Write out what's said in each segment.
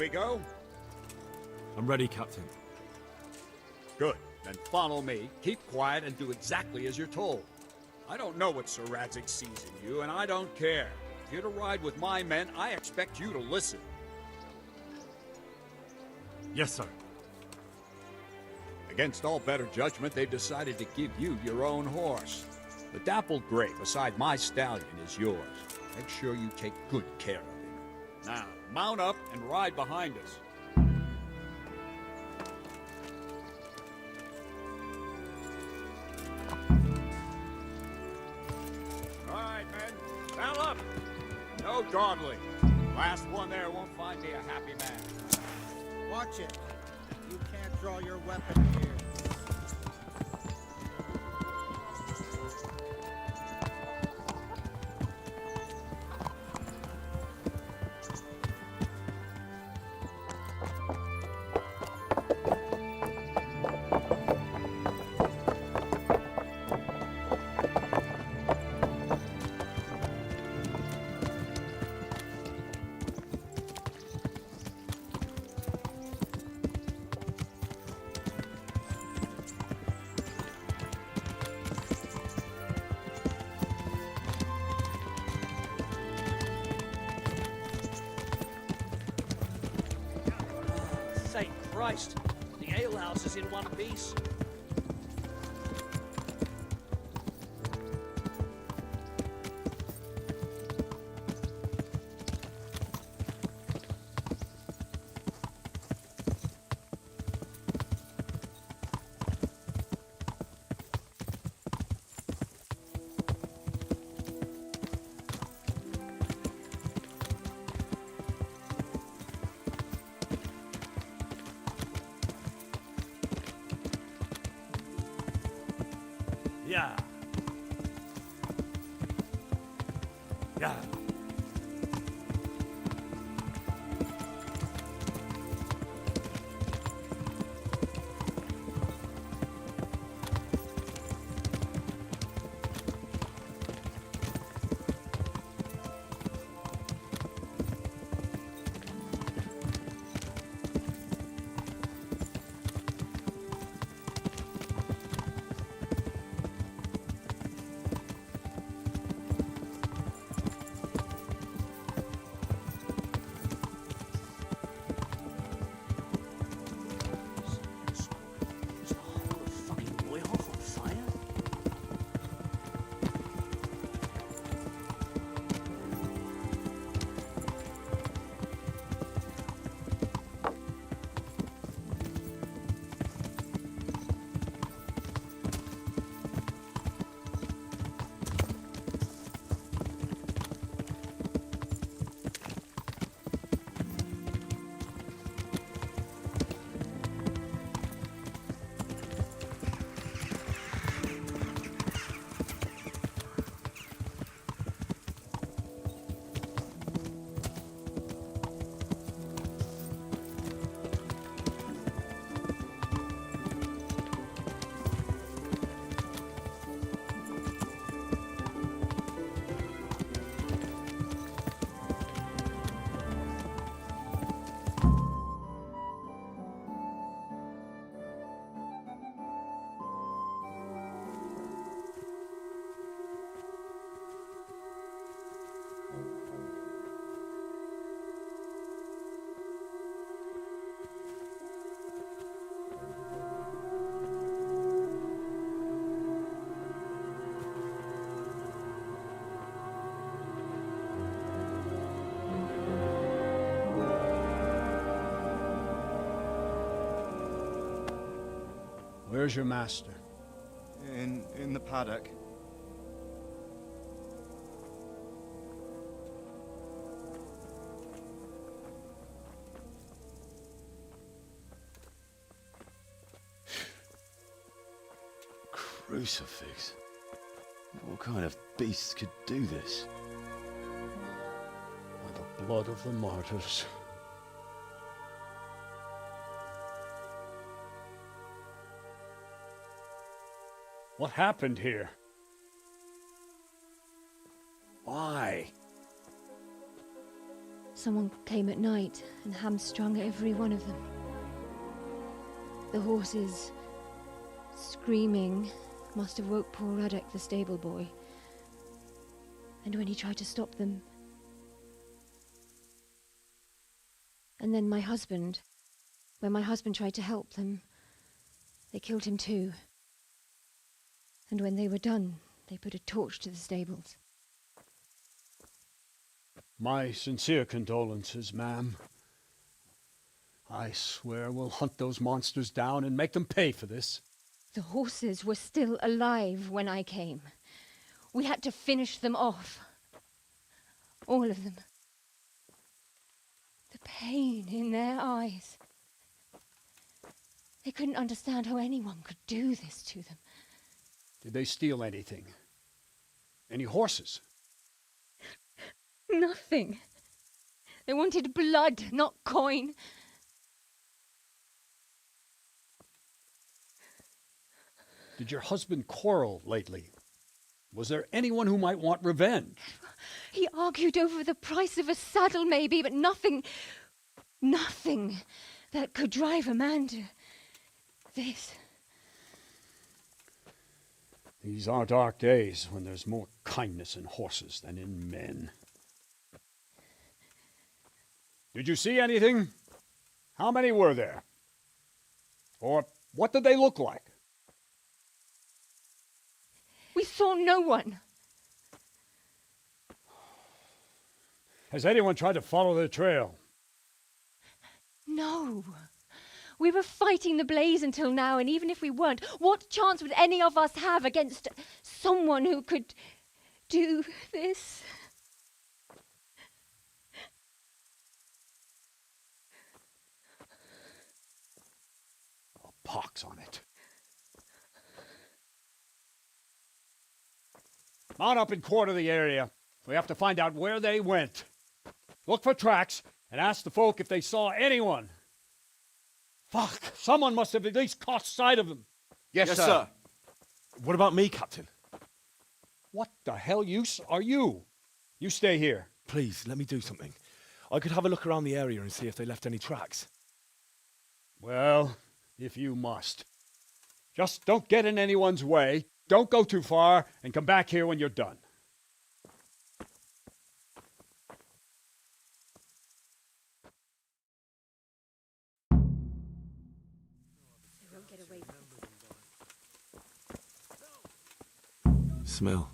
we go? I'm ready, Captain. Good. Then follow me, keep quiet, and do exactly as you're told. I don't know what Sir Radzig sees in you, and I don't care. If you're to ride with my men, I expect you to listen. Yes, sir. Against all better judgment, they've decided to give you your own horse. The dappled gray beside my stallion is yours. Make sure you take good care of him. Now, mount up and ride behind us. All right, men. Mount up. No dawdling. Last one there won't find me a happy man. Watch it. You can't draw your weapon here. Saint Christ! The alehouse is in one piece. Yeah. Yeah. Is the whole fucking way off on fire? Where's your master? In the paddock. Crucifix? What kind of beast could do this? By the blood of the martyrs. What happened here? Why? Someone came at night and hamstrung every one of them. The horses, screaming, must have woke poor Radek, the stable boy. And when he tried to stop them... And then my husband... When my husband tried to help them, they killed him too. And when they were done, they put a torch to the stables. My sincere condolences, ma'am. I swear we'll hunt those monsters down and make them pay for this. The horses were still alive when I came. We had to finish them off. All of them. The pain in their eyes. They couldn't understand how anyone could do this to them. Did they steal anything? Any horses? Nothing. They wanted blood, not coin. Did your husband quarrel lately? Was there anyone who might want revenge? He argued over the price of a saddle, maybe, but nothing that could drive a man to this. These are dark days when there's more kindness in horses than in men. Did you see anything? How many were there? Or what did they look like? We saw no one. Has anyone tried to follow the trail? No. We were fighting the blaze until now, and even if we weren't, what chance would any of us have against someone who could do this? Oh, pox on it. Mount up and quarter the area. We have to find out where they went. Look for tracks and ask the folk if they saw anyone. Fuck! Someone must have at least caught sight of them. Yes, sir. What about me, Captain? What the hell use are you? You stay here. Please, let me do something. I could have a look around the area and see if they left any tracks. Well, if you must. Just don't get in anyone's way, don't go too far, and come back here when you're done. Smell.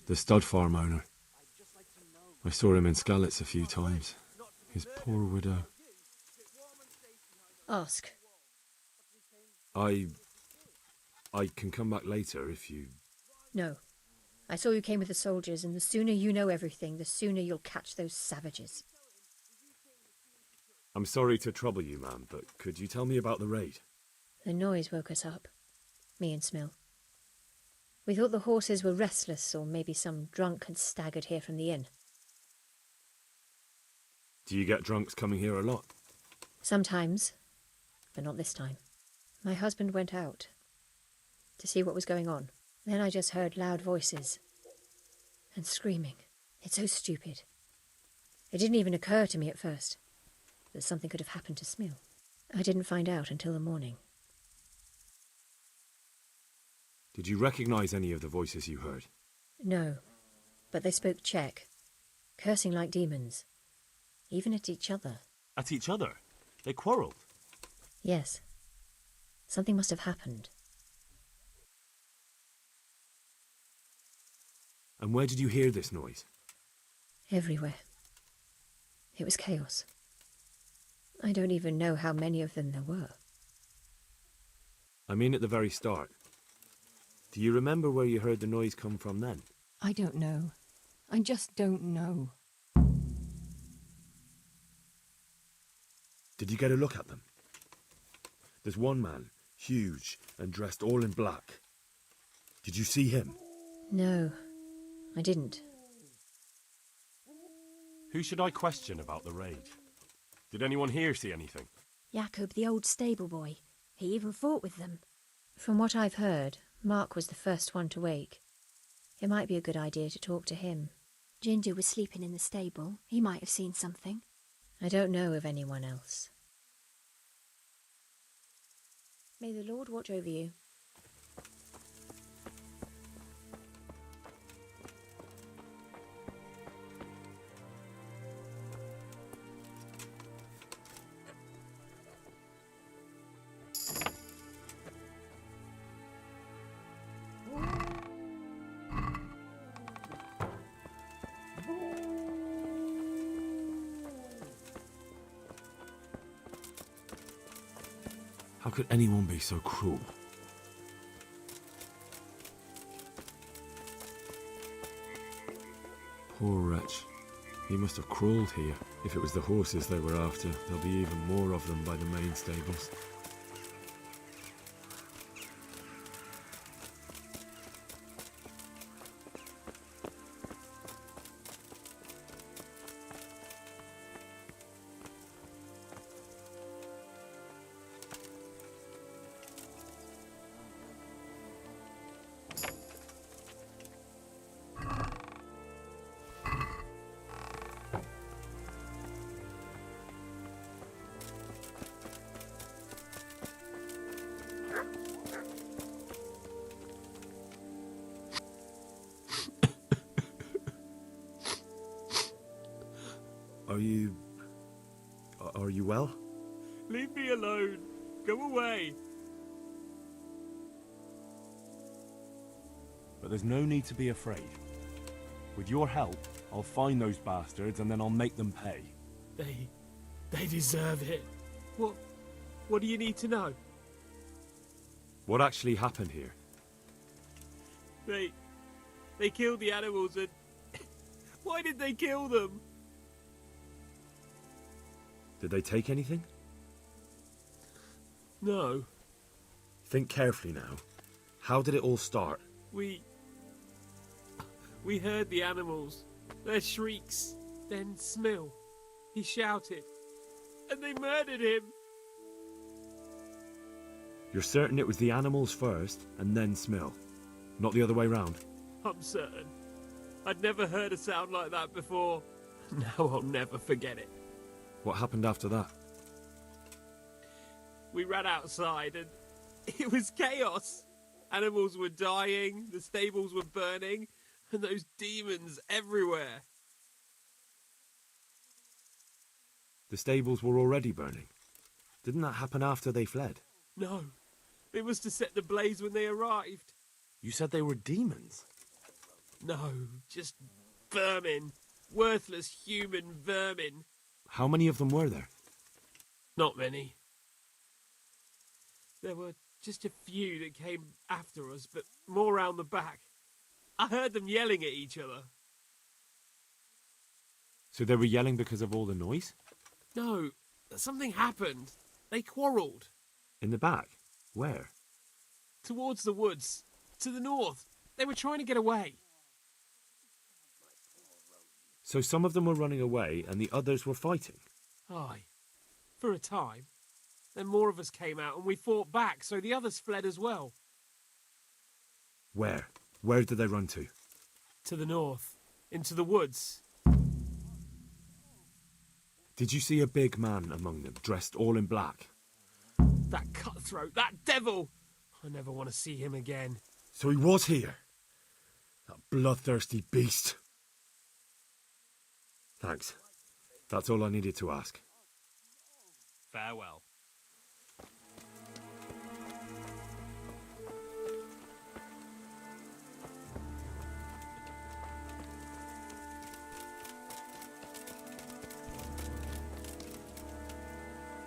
The stud farm owner. I saw him in Skalitz a few times. His poor widow. Ask. I can come back later if you... No. I saw you came with the soldiers, and the sooner you know everything, the sooner you'll catch those savages. I'm sorry to trouble you, ma'am, but could you tell me about the raid? The noise woke us up. Me and Smill. We thought the horses were restless, or maybe some drunk had staggered here from the inn. Do you get drunks coming here a lot? Sometimes, but not this time. My husband went out to see what was going on. Then I just heard loud voices and screaming. It's so stupid. It didn't even occur to me at first that something could have happened to Smill. I didn't find out until the morning. Did you recognize any of the voices you heard? No, but they spoke Czech, cursing like demons, even at each other. At each other? They quarrelled? Yes. Something must have happened. And where did you hear this noise? Everywhere. It was chaos. I don't even know how many of them there were. I mean at the very start. Do you remember where you heard the noise come from then? I don't know. I just don't know. Did you get a look at them? There's one man, huge and dressed all in black. Did you see him? No, I didn't. Who should I question about the raid? Did anyone here see anything? Jakob, the old stable boy. He even fought with them. From what I've heard, Mark was the first one to wake. It might be a good idea to talk to him. Ginger was sleeping in the stable. He might have seen something. I don't know of anyone else. May the Lord watch over you. How could anyone be so cruel? Poor wretch. He must have crawled here. If it was the horses they were after, there'll be even more of them by the main stables. Are you well? Leave me alone. Go away. But there's no need to be afraid. With your help, I'll find those bastards and then I'll make them pay. They deserve it. What do you need to know? What actually happened here? They killed the animals and... Why did they kill them? Did they take anything? No. Think carefully now. How did it all start? We heard the animals, their shrieks, then Smill. He shouted, and they murdered him. You're certain it was the animals first, and then Smill? Not the other way round? I'm certain. I'd never heard a sound like that before. Now I'll never forget it. What happened after that? We ran outside and it was chaos. Animals were dying, the stables were burning, and those demons everywhere. The stables were already burning. Didn't that happen after they fled? No, it was to set the blaze when they arrived. You said they were demons? No, just vermin. Worthless human vermin. How many of them were there? Not many. There were just a few that came after us, but more round the back. I heard them yelling at each other. So they were yelling because of all the noise? No, something happened. They quarrelled. In the back? Where? Towards the woods. To the north. They were trying to get away. So some of them were running away and the others were fighting? Aye. For a time. Then more of us came out and we fought back, so the others fled as well. Where? Where did they run to? To the north. Into the woods. Did you see a big man among them, dressed all in black? That cutthroat, that devil! I never want to see him again. So he was here? That bloodthirsty beast. Thanks. That's all I needed to ask. Farewell.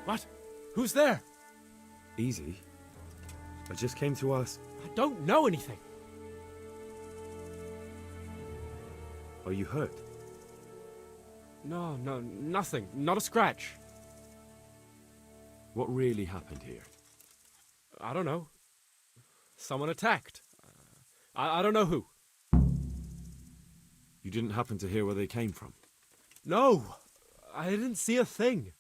What? Who's there? Easy. I just came to ask... I don't know anything. Are you hurt? No, nothing. Not a scratch. What really happened here? I don't know. Someone attacked. I don't know who. You didn't happen to hear where they came from? No, I didn't see a thing.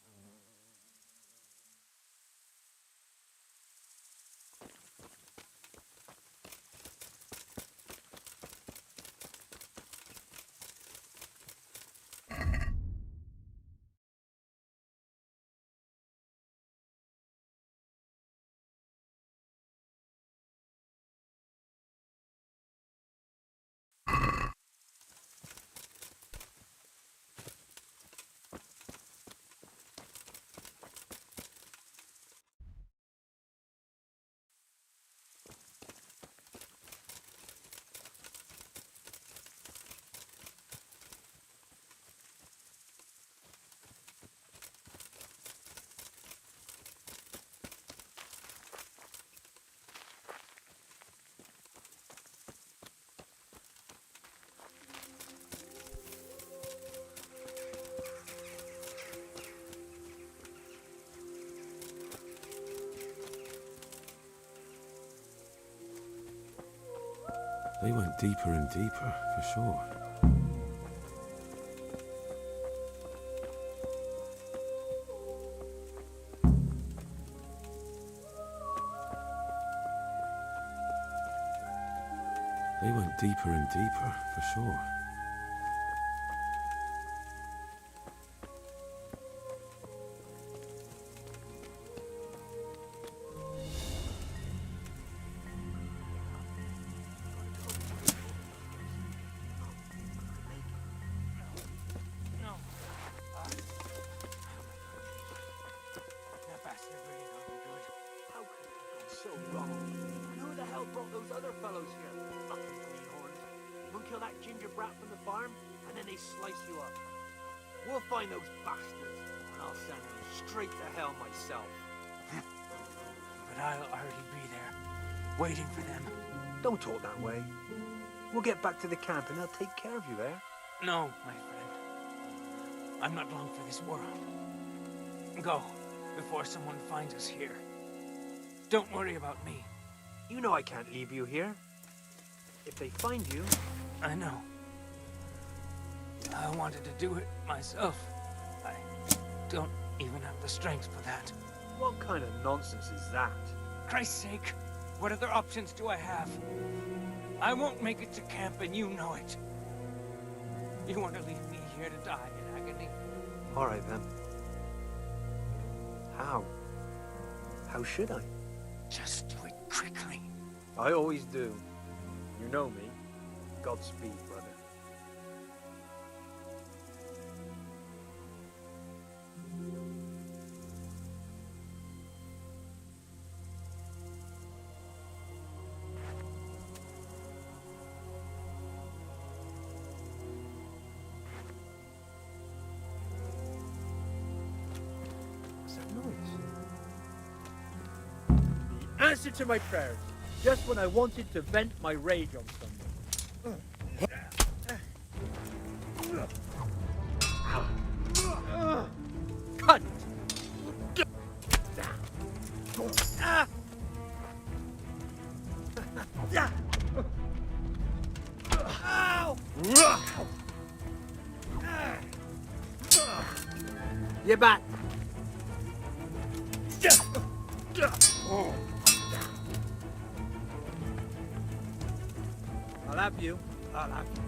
They went deeper and deeper, for sure. They went deeper and deeper, for sure. That bastard really got me good. How could it have gone so wrong? And who the hell brought those other fellows here? Fucking greenhorns. We'll kill that ginger brat from the farm, and then they slice you up. We'll find those bastards, and I'll send them straight to hell myself. But I'll already be there, waiting for them. Don't talk that way. We'll get back to the camp, and they'll take care of you there. No, my friend. I'm not long for this world. Go, before someone finds us here. Don't worry about me. You know I can't leave you here. If they find you... I know. I wanted to do it myself. I don't even have the strength for that. What kind of nonsense is that? Christ's sake, what other options do I have? I won't make it to camp and you know it. You want to leave me here to die in agony? All right then. How? How should I? Just do it quickly. I always do. You know me. Godspeed, brother. What's that noise? The answer to my prayers. Just when I wanted to vent my rage on someone. Cut it! Ow! You're back. I'll have you. I'll have you.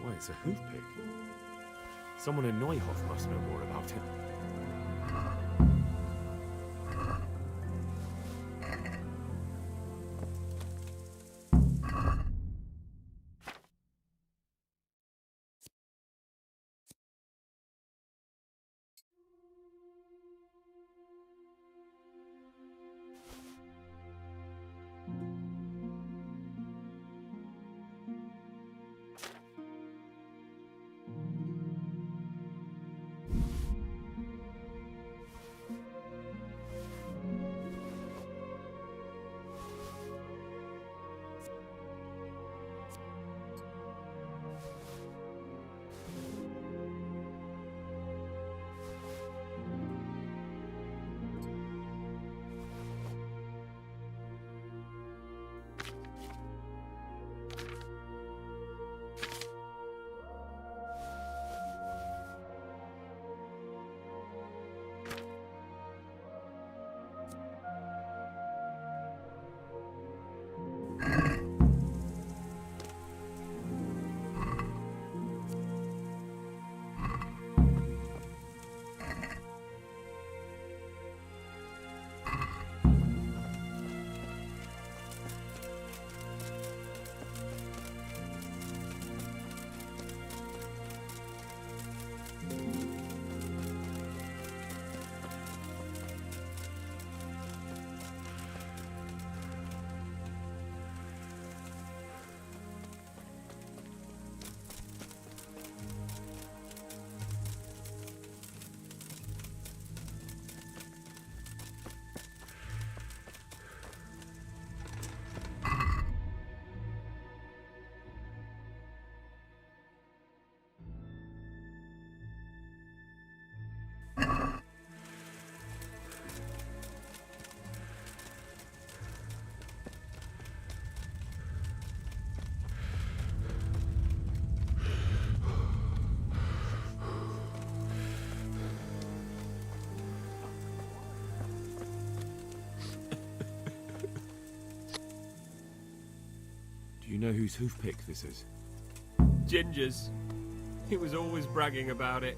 Why, it's a hoof pick. Someone in Neuhoff must know more about it. you know whose hoofpick this is? Ginger's. He was always bragging about it.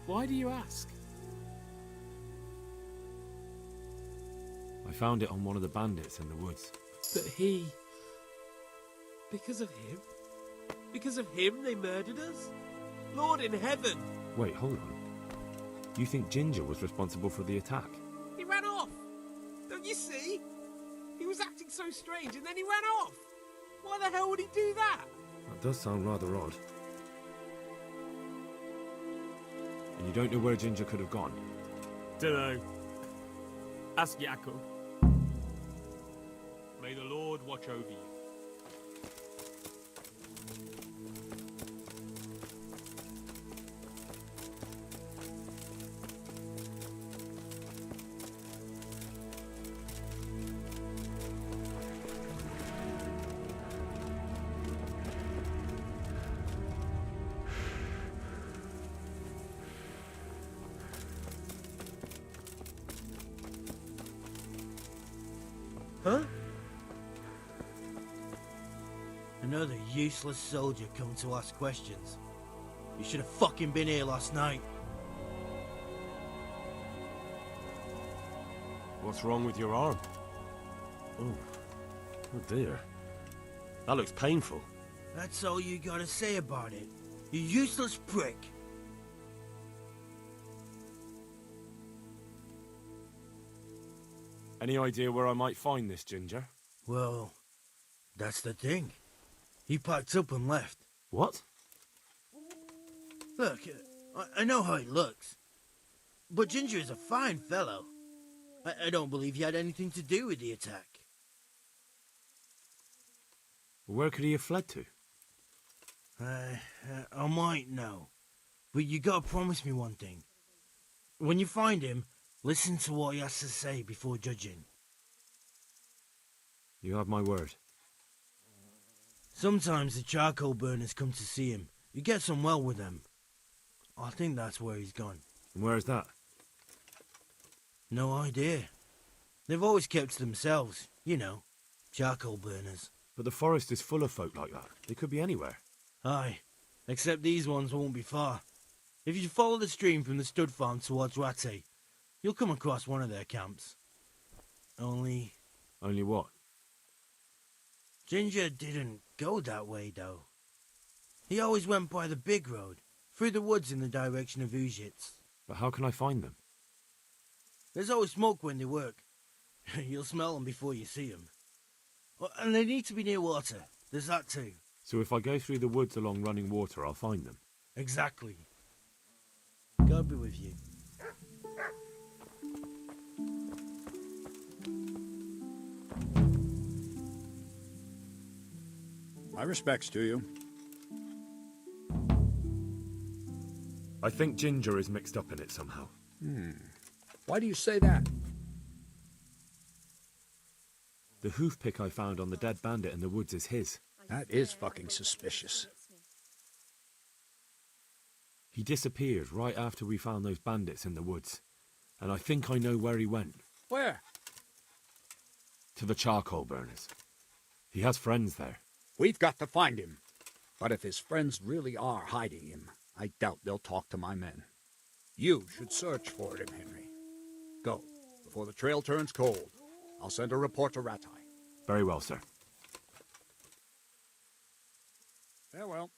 Why do you ask? I found it on one of the bandits in the woods. But he... Because of him? Because of him they murdered us? Lord in heaven! Wait, hold on. You think Ginger was responsible for the attack? He ran off! Don't you see? He was acting so strange and then he ran off! Why the hell would he do that? That does sound rather odd. And you don't know where Ginger could have gone? Dunno. Ask Yaakov. May the Lord watch over you. Huh? Another useless soldier come to ask questions. You should have fucking been here last night. What's wrong with your arm? Oh dear. That looks painful. That's all you gotta say about it. You useless prick. Any idea where I might find this Ginger? Well, that's the thing. He packed up and left. What? Look, I know how he looks. But Ginger is a fine fellow. I don't believe he had anything to do with the attack. Where could he have fled to? I might know. But you gotta promise me one thing. When you find him, listen to what he has to say before judging. You have my word. Sometimes the charcoal burners come to see him. He gets on well with them. I think that's where he's gone. And where is that? No idea. They've always kept to themselves, you know, charcoal burners. But the forest is full of folk like that. They could be anywhere. Aye, except these ones won't be far. If you follow the stream from the stud farm towards Rate, you'll come across one of their camps. Only what? Ginger didn't go that way, though. He always went by the big road, through the woods in the direction of Uzhitz. But how can I find them? There's always smoke when they work. You'll smell them before you see them. And they need to be near water. There's that too. So if I go through the woods along running water, I'll find them? Exactly. God be with you. My respects to you. I think Ginger is mixed up in it somehow. Why do you say that? The hoofpick I found on the dead bandit in the woods is his. That is fucking suspicious. He disappeared right after we found those bandits in the woods. And I think I know where he went. Where? To the charcoal burners. He has friends there. We've got to find him. But if his friends really are hiding him, I doubt they'll talk to my men. You should search for him, Henry. Go, before the trail turns cold. I'll send a report to Ratai. Very well, sir. Farewell.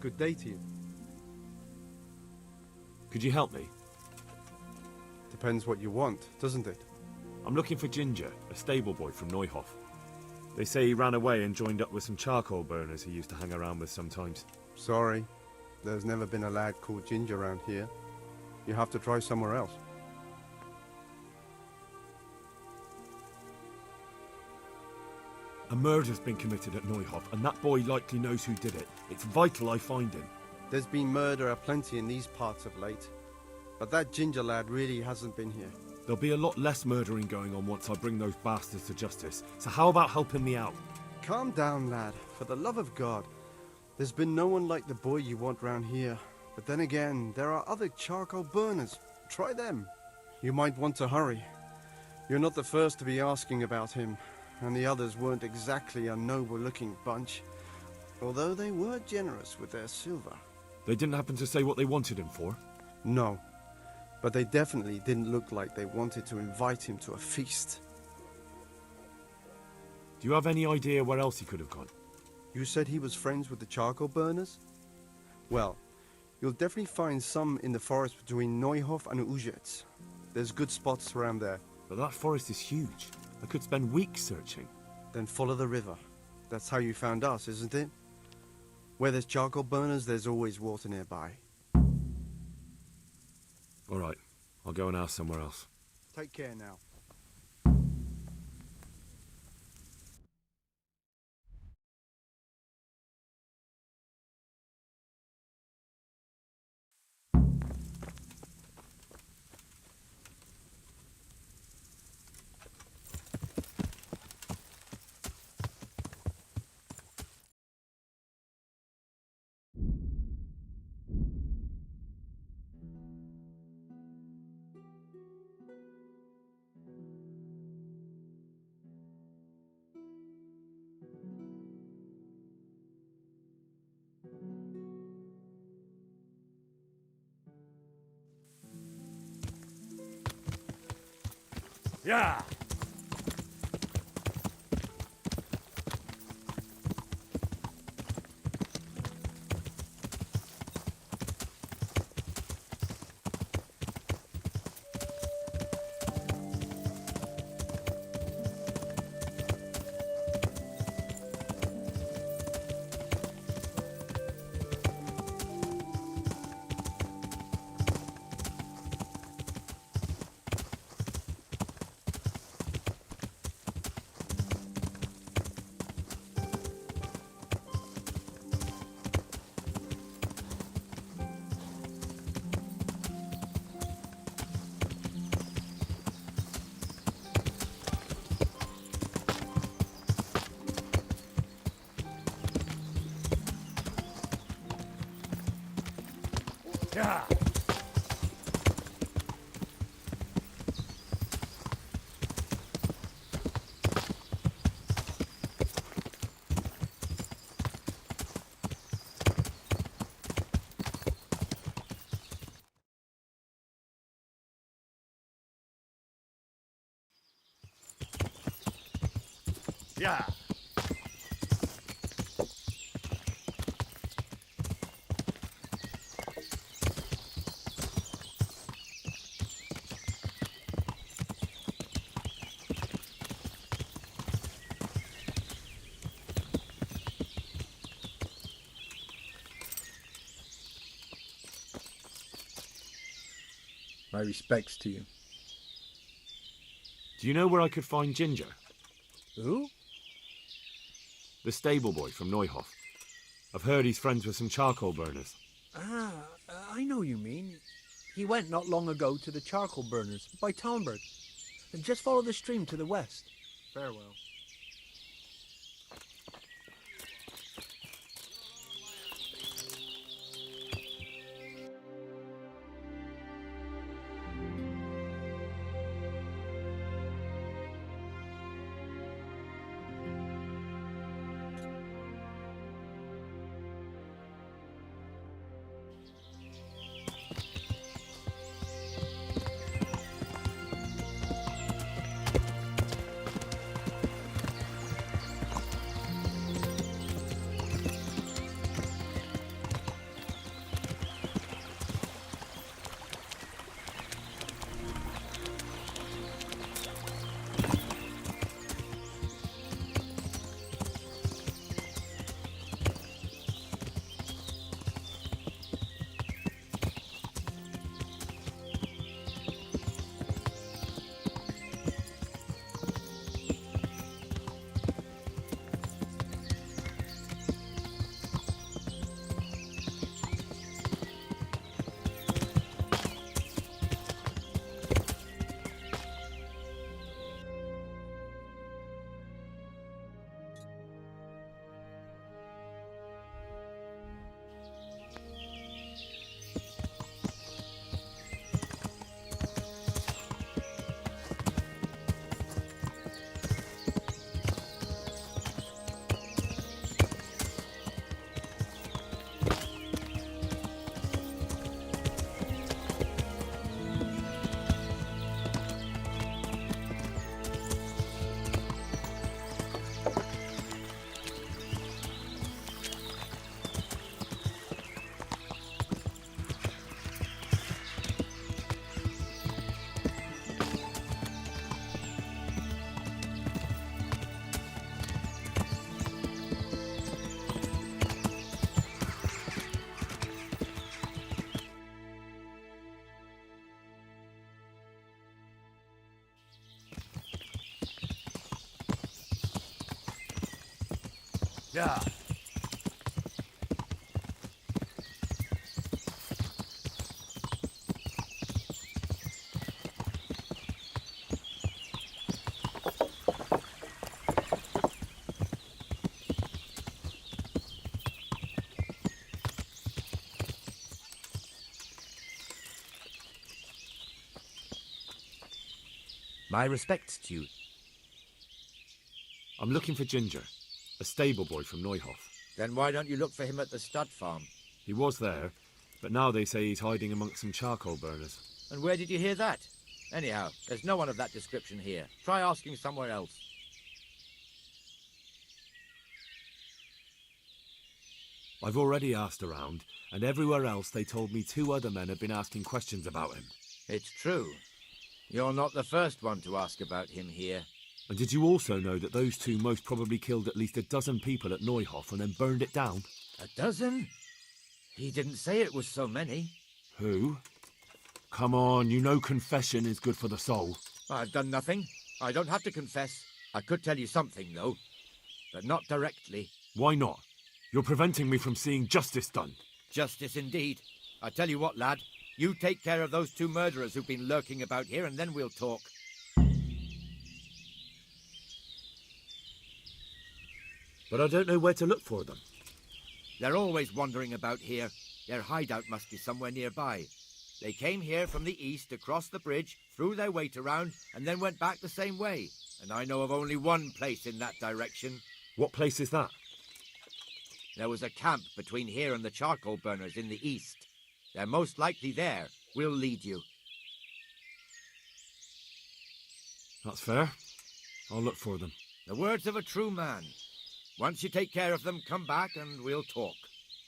Good day to you. Could you help me? Depends what you want, doesn't it? I'm looking for Ginger, a stable boy from Neuhof. They say he ran away and joined up with some charcoal burners he used to hang around with sometimes. Sorry, there's never been a lad called Ginger around here. You have to try somewhere else. A murder's been committed at Neuhof, and that boy likely knows who did it. It's vital I find him. There's been murder aplenty in these parts of late, but that Ginger lad really hasn't been here. There'll be a lot less murdering going on once I bring those bastards to justice, so how about helping me out? Calm down, lad. For the love of God. There's been no one like the boy you want round here. But then again, there are other charcoal burners. Try them. You might want to hurry. You're not the first to be asking about him, and the others weren't exactly a noble-looking bunch, although they were generous with their silver. They didn't happen to say what they wanted him for? No, but they definitely didn't look like they wanted to invite him to a feast. Do you have any idea where else he could have gone? You said he was friends with the charcoal burners? Well, you'll definitely find some in the forest between Neuhof and Ujetz. There's good spots around there. But that forest is huge. I could spend weeks searching. Then follow the river. That's how you found us, isn't it? Where there's charcoal burners, there's always water nearby. All right, I'll go and ask somewhere else. Take care now. Yeah! Yeah! Yeah! My respects to you. Do you know where I could find Ginger? Who? The stable boy from Neuhof. I've heard he's friends with some charcoal burners. Ah, I know you mean. He went not long ago to the charcoal burners by Talmberg. And just follow the stream to the west. Farewell. Yeah. My respects to you. I'm looking for Ginger, a stable boy from Neuhof. Then why don't you look for him at the stud farm? He was there, but now they say he's hiding amongst some charcoal burners. And where did you hear that? Anyhow, there's no one of that description here. Try asking somewhere else. I've already asked around, and everywhere else they told me 2 other men had been asking questions about him. It's true. You're not the first one to ask about him here. And did you also know that those 2 most probably killed at least 12 people at Neuhof and then burned it down? 12? He didn't say it was so many. Who? Come on, you know confession is good for the soul. I've done nothing. I don't have to confess. I could tell you something, though. But not directly. Why not? You're preventing me from seeing justice done. Justice indeed. I tell you what, lad. You take care of those 2 murderers who've been lurking about here, and then we'll talk. But I don't know where to look for them. They're always wandering about here. Their hideout must be somewhere nearby. They came here from the east, across the bridge, threw their weight around, and then went back the same way. And I know of only one place in that direction. What place is that? There was a camp between here and the charcoal burners in the east. They're most likely there. We'll lead you. That's fair. I'll look for them. The words of a true man. Once you take care of them, come back and we'll talk.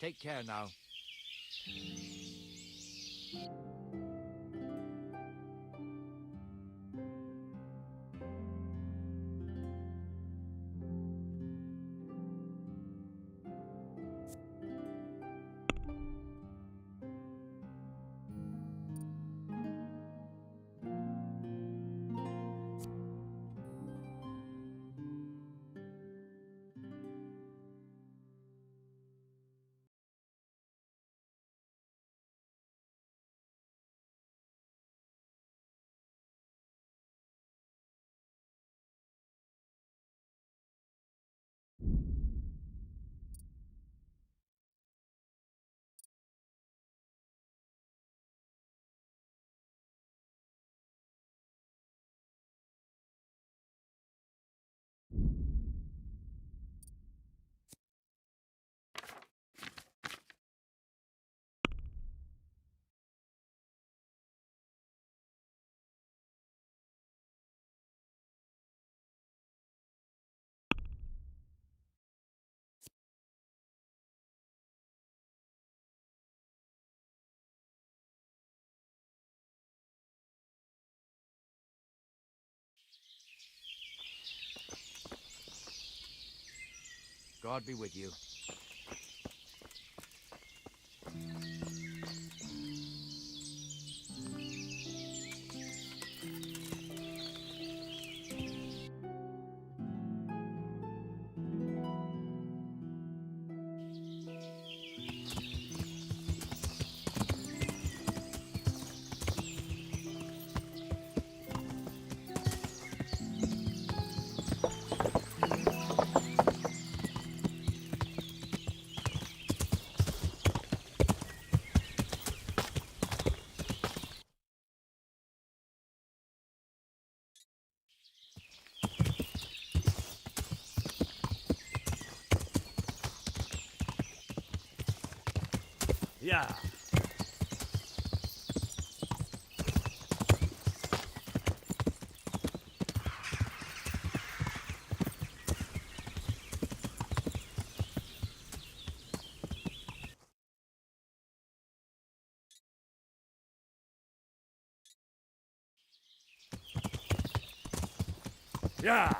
Take care now. God be with you. Yeah. Yeah.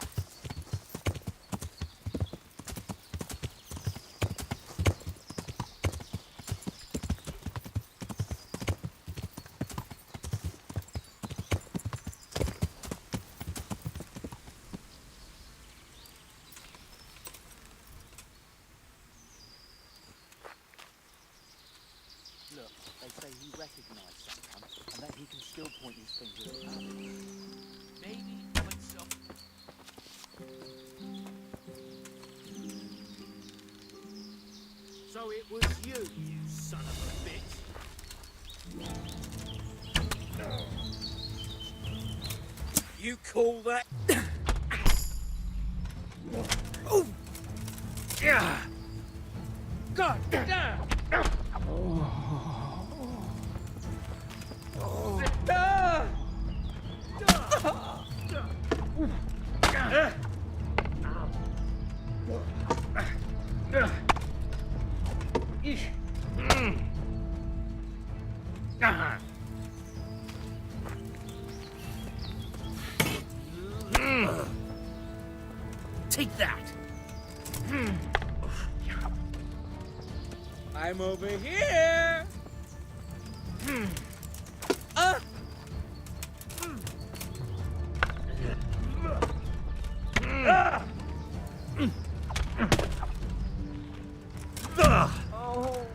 They say he recognized someone, and that he can still point his finger at others. Maybe when some... So it was you, you son of a bitch. You call that? Oh! Yeah! God damn! Take that! I'm over here! Oh.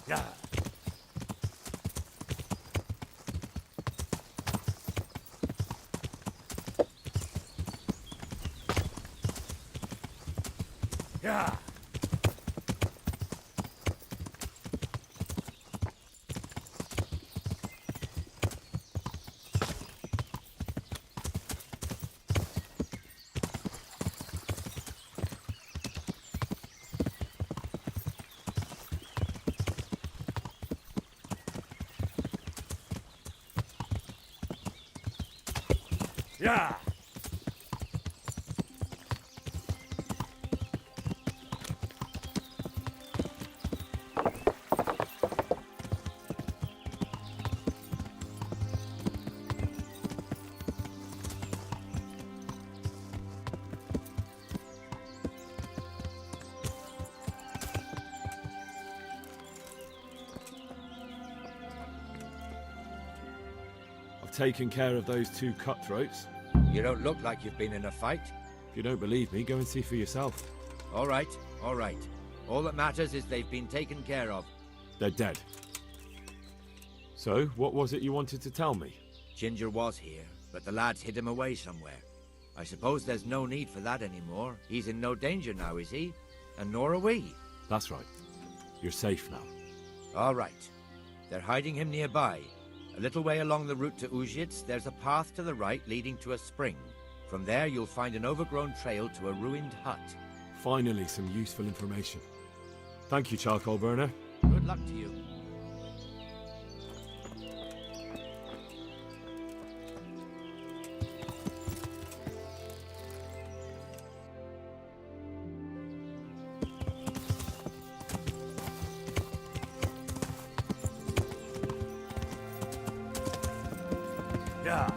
Yeah. Yeah. Yeah. I've taken care of those two cutthroats. You don't look like you've been in a fight. If you don't believe me, go and see for yourself. All right, all right. All that matters is they've been taken care of. They're dead. So, what was it you wanted to tell me? Ginger was here. but the lads hid him away somewhere. I suppose there's no need for that anymore. He's in no danger now, is he? And nor are we. That's right. You're safe now. All right. They're hiding him nearby. A little way along the route to Uzhitz, there's a path to the right leading to a spring. From there, you'll find an overgrown trail to a ruined hut. Finally, some useful information. Thank you, charcoal burner. Good luck to you. Yeah.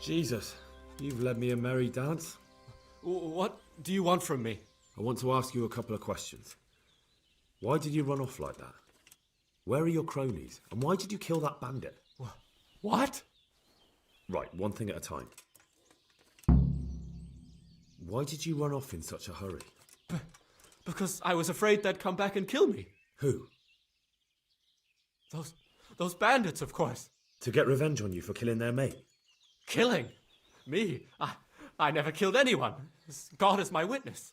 Jesus, you've led me a merry dance. What do you want from me? I want to ask you a couple of questions. Why did you run off like that? Where are your cronies? And why did you kill that bandit? What? Right, one thing at a time. Why did you run off in such a hurry? Because I was afraid they'd come back and kill me. Who? Those bandits, of course. To get revenge on you for killing their mate? Killing? Me? I never killed anyone. God is my witness.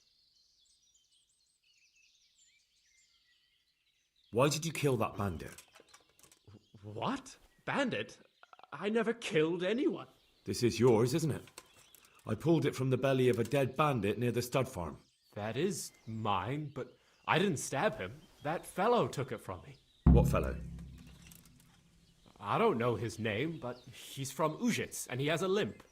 Why did you kill that bandit? What? Bandit? I never killed anyone. This is yours, isn't it? I pulled it from the belly of a dead bandit near the stud farm. That is mine, but I didn't stab him. That fellow took it from me. What fellow? I don't know his name, but he's from Uzhitz, and he has a limp.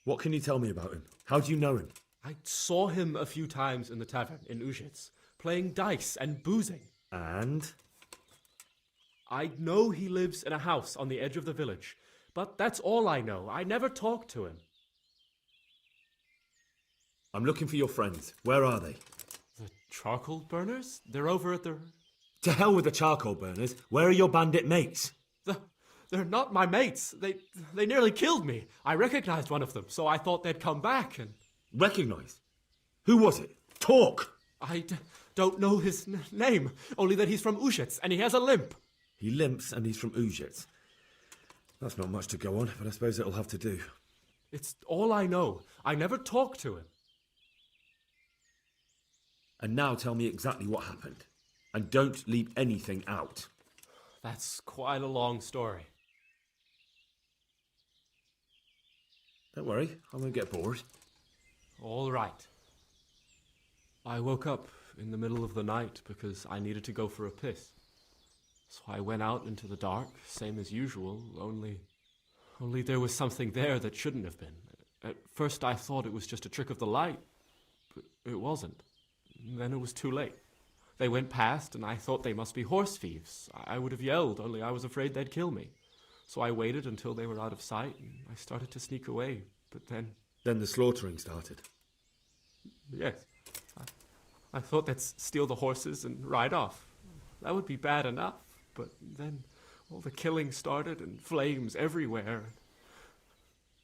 What can you tell me about him? How do you know him? I saw him a few times in the tavern in Uzhitz, playing dice and boozing. And? I know he lives in a house on the edge of the village, but that's all I know. I never talked to him. I'm looking for your friends. Where are they? The charcoal burners? They're over at the... To hell with the charcoal burners. Where are your bandit mates? They're not my mates. They nearly killed me. I recognized one of them, so I thought they'd come back and... Recognized? Who was it? Talk! I don't know his name, only that he's from Uzhitz, and he has a limp. He limps and he's from Uzhitz. That's not much to go on, but I suppose it'll have to do. It's all I know. I never talked to him. And now tell me exactly what happened. And don't leave anything out. That's quite a long story. Don't worry, I won't get bored. All right. I woke up in the middle of the night because I needed to go for a piss. So I went out into the dark, same as usual, only there was something there that shouldn't have been. At first I thought it was just a trick of the light, but it wasn't. Then it was too late. They went past, and I thought they must be horse thieves. I would have yelled, only I was afraid they'd kill me. So I waited until they were out of sight, and I started to sneak away, but then... Then the slaughtering started? Yes. I thought they'd steal the horses and ride off. That would be bad enough, but then all the killing started, and flames everywhere.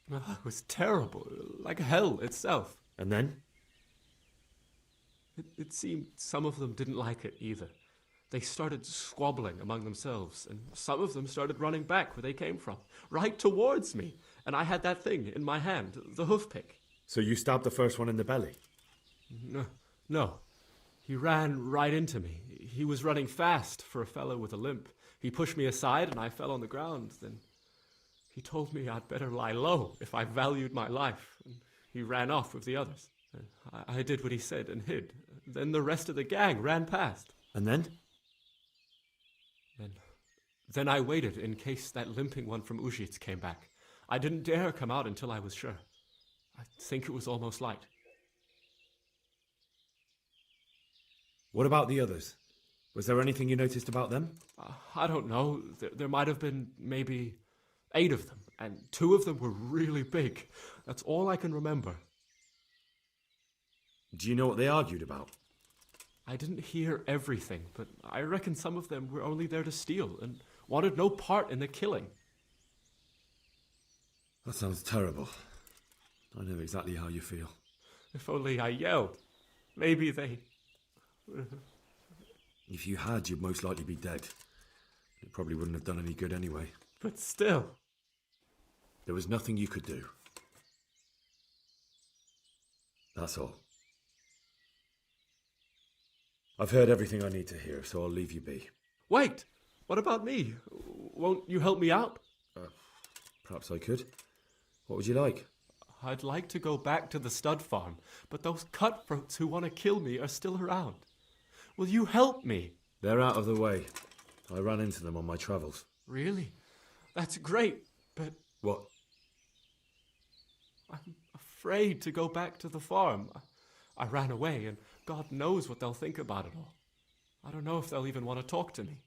It was terrible, like hell itself. And then? It seemed some of them didn't like it either. They started squabbling among themselves, and some of them started running back where they came from, right towards me. And I had that thing in my hand, the hoof pick. So you stabbed the first one in the belly? No. He ran right into me. He was running fast for a fellow with a limp. He pushed me aside and I fell on the ground. Then he told me I'd better lie low if I valued my life. And he ran off with the others. I did what he said and hid. Then the rest of the gang ran past. And then? Then I waited in case that limping one from Uzhitz came back. I didn't dare come out until I was sure. I think it was almost light. What about the others? Was there anything you noticed about them? I don't know. There might have been maybe 8 of them, and 2 of them were really big. That's all I can remember. Do you know what they argued about? I didn't hear everything, but I reckon some of them were only there to steal and wanted no part in the killing. That sounds terrible. I know exactly how you feel. If only I yelled. Maybe they... If you had, you'd most likely be dead. It probably wouldn't have done any good anyway. But still... There was nothing you could do. That's all. I've heard everything I need to hear, so I'll leave you be. Wait! What about me? Won't you help me out? Perhaps I could. What would you like? I'd like to go back to the stud farm, but those cutthroats who want to kill me are still around. Will you help me? They're out of the way. I ran into them on my travels. Really? That's great, but... What? I'm afraid to go back to the farm. I ran away, and God knows what they'll think about it all. I don't know if they'll even want to talk to me.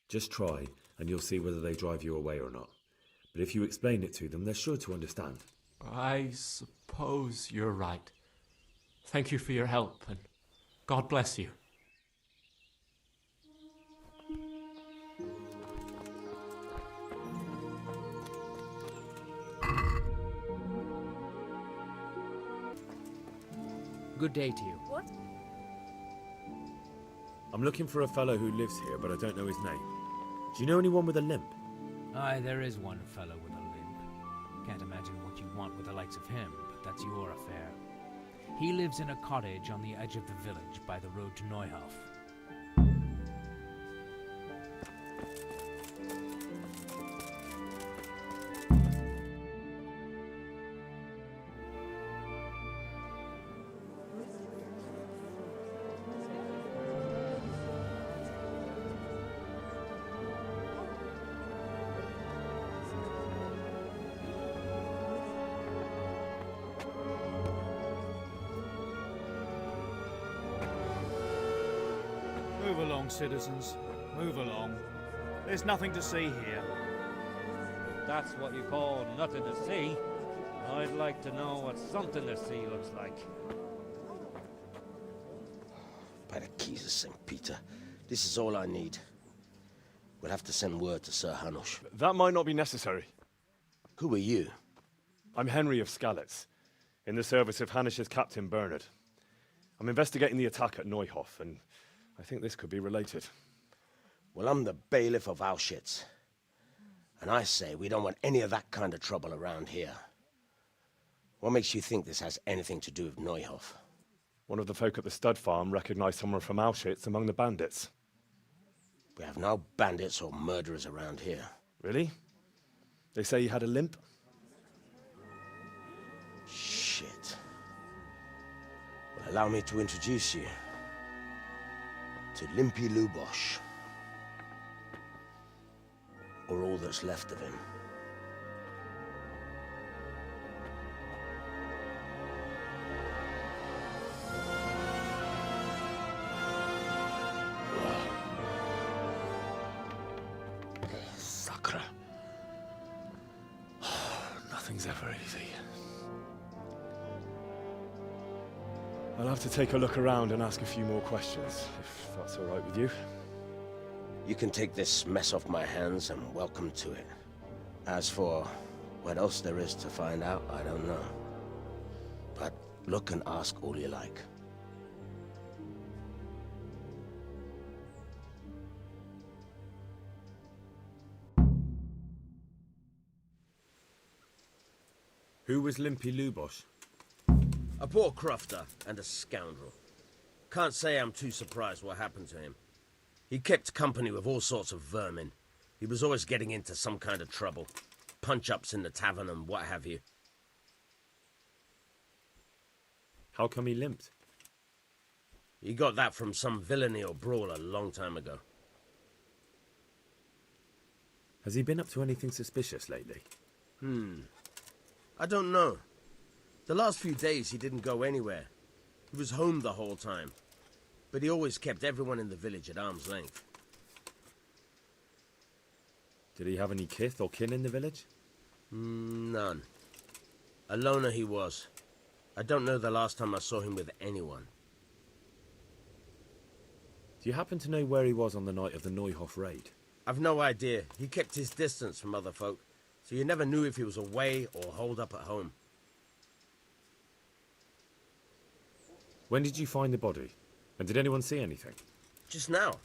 Just try, and you'll see whether they drive you away or not. But if you explain it to them, they're sure to understand. I suppose you're right. Thank you for your help, and God bless you. Good day to you. What? I'm looking for a fellow who lives here, but I don't know his name. Do you know anyone with a limp? Aye, there is one fellow with a limp. Can't imagine what you want with the likes of him, but that's your affair. He lives in a cottage on the edge of the village by the road to Neuhof. Move along, citizens. Move along. There's nothing to see here. If that's what you call nothing to see, I'd like to know what something to see looks like. By the keys of St. Peter, this is all I need. We'll have to send word to Sir Hanush. That might not be necessary. Who are you? I'm Henry of Skalitz, in the service of Hanush's Captain Bernard. I'm investigating the attack at Neuhof, and I think this could be related. Well, I'm the bailiff of Auschwitz. And I say we don't want any of that kind of trouble around here. What makes you think this has anything to do with Neuhof? One of the folk at the stud farm recognized someone from Auschwitz among the bandits. We have no bandits or murderers around here. Really? They say he had a limp? Shit. Well, allow me to introduce you to Limpy Lubosh. Or all that's left of him. Sakra. Nothing's ever easy. I'll have to take a look around and ask a few more questions, if that's all right with you. You can take this mess off my hands and welcome to it. As for what else there is to find out, I don't know. But look and ask all you like. Who was Limpy Lubosh? A poor crofter and a scoundrel. Can't say I'm too surprised what happened to him. He kept company with all sorts of vermin. He was always getting into some kind of trouble. Punch-ups in the tavern and what have you. How come he limped? He got that from some villainy or brawl a long time ago. Has he been up to anything suspicious lately? I don't know. The last few days he didn't go anywhere. He was home the whole time. But he always kept everyone in the village at arm's length. Did he have any kith or kin in the village? None. A loner he was. I don't know the last time I saw him with anyone. Do you happen to know where he was on the night of the Neuhof raid? I've no idea. He kept his distance from other folk, so you never knew if he was away or holed up at home. When did you find the body? And did anyone see anything? Just now.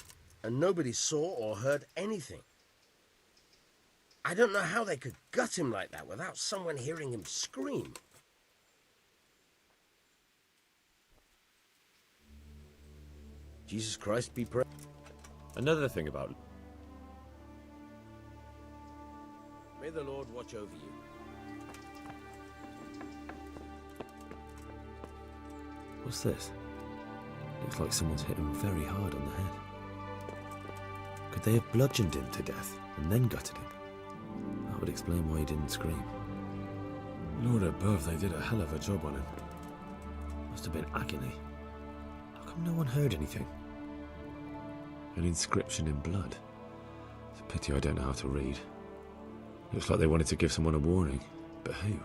And nobody saw or heard anything. I don't know how they could gut him like that without someone hearing him scream. Jesus Christ be praised. Another thing about... May the Lord watch over you. What's this? Looks like someone's hit him very hard on the head. Could they have bludgeoned him to death and then gutted him? That would explain why he didn't scream. Lord above, they did a hell of a job on him. Must have been agony. How come no one heard anything? An inscription in blood. It's a pity I don't know how to read. Looks like they wanted to give someone a warning, but who?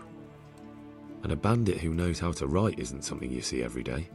And a bandit who knows how to write isn't something you see every day.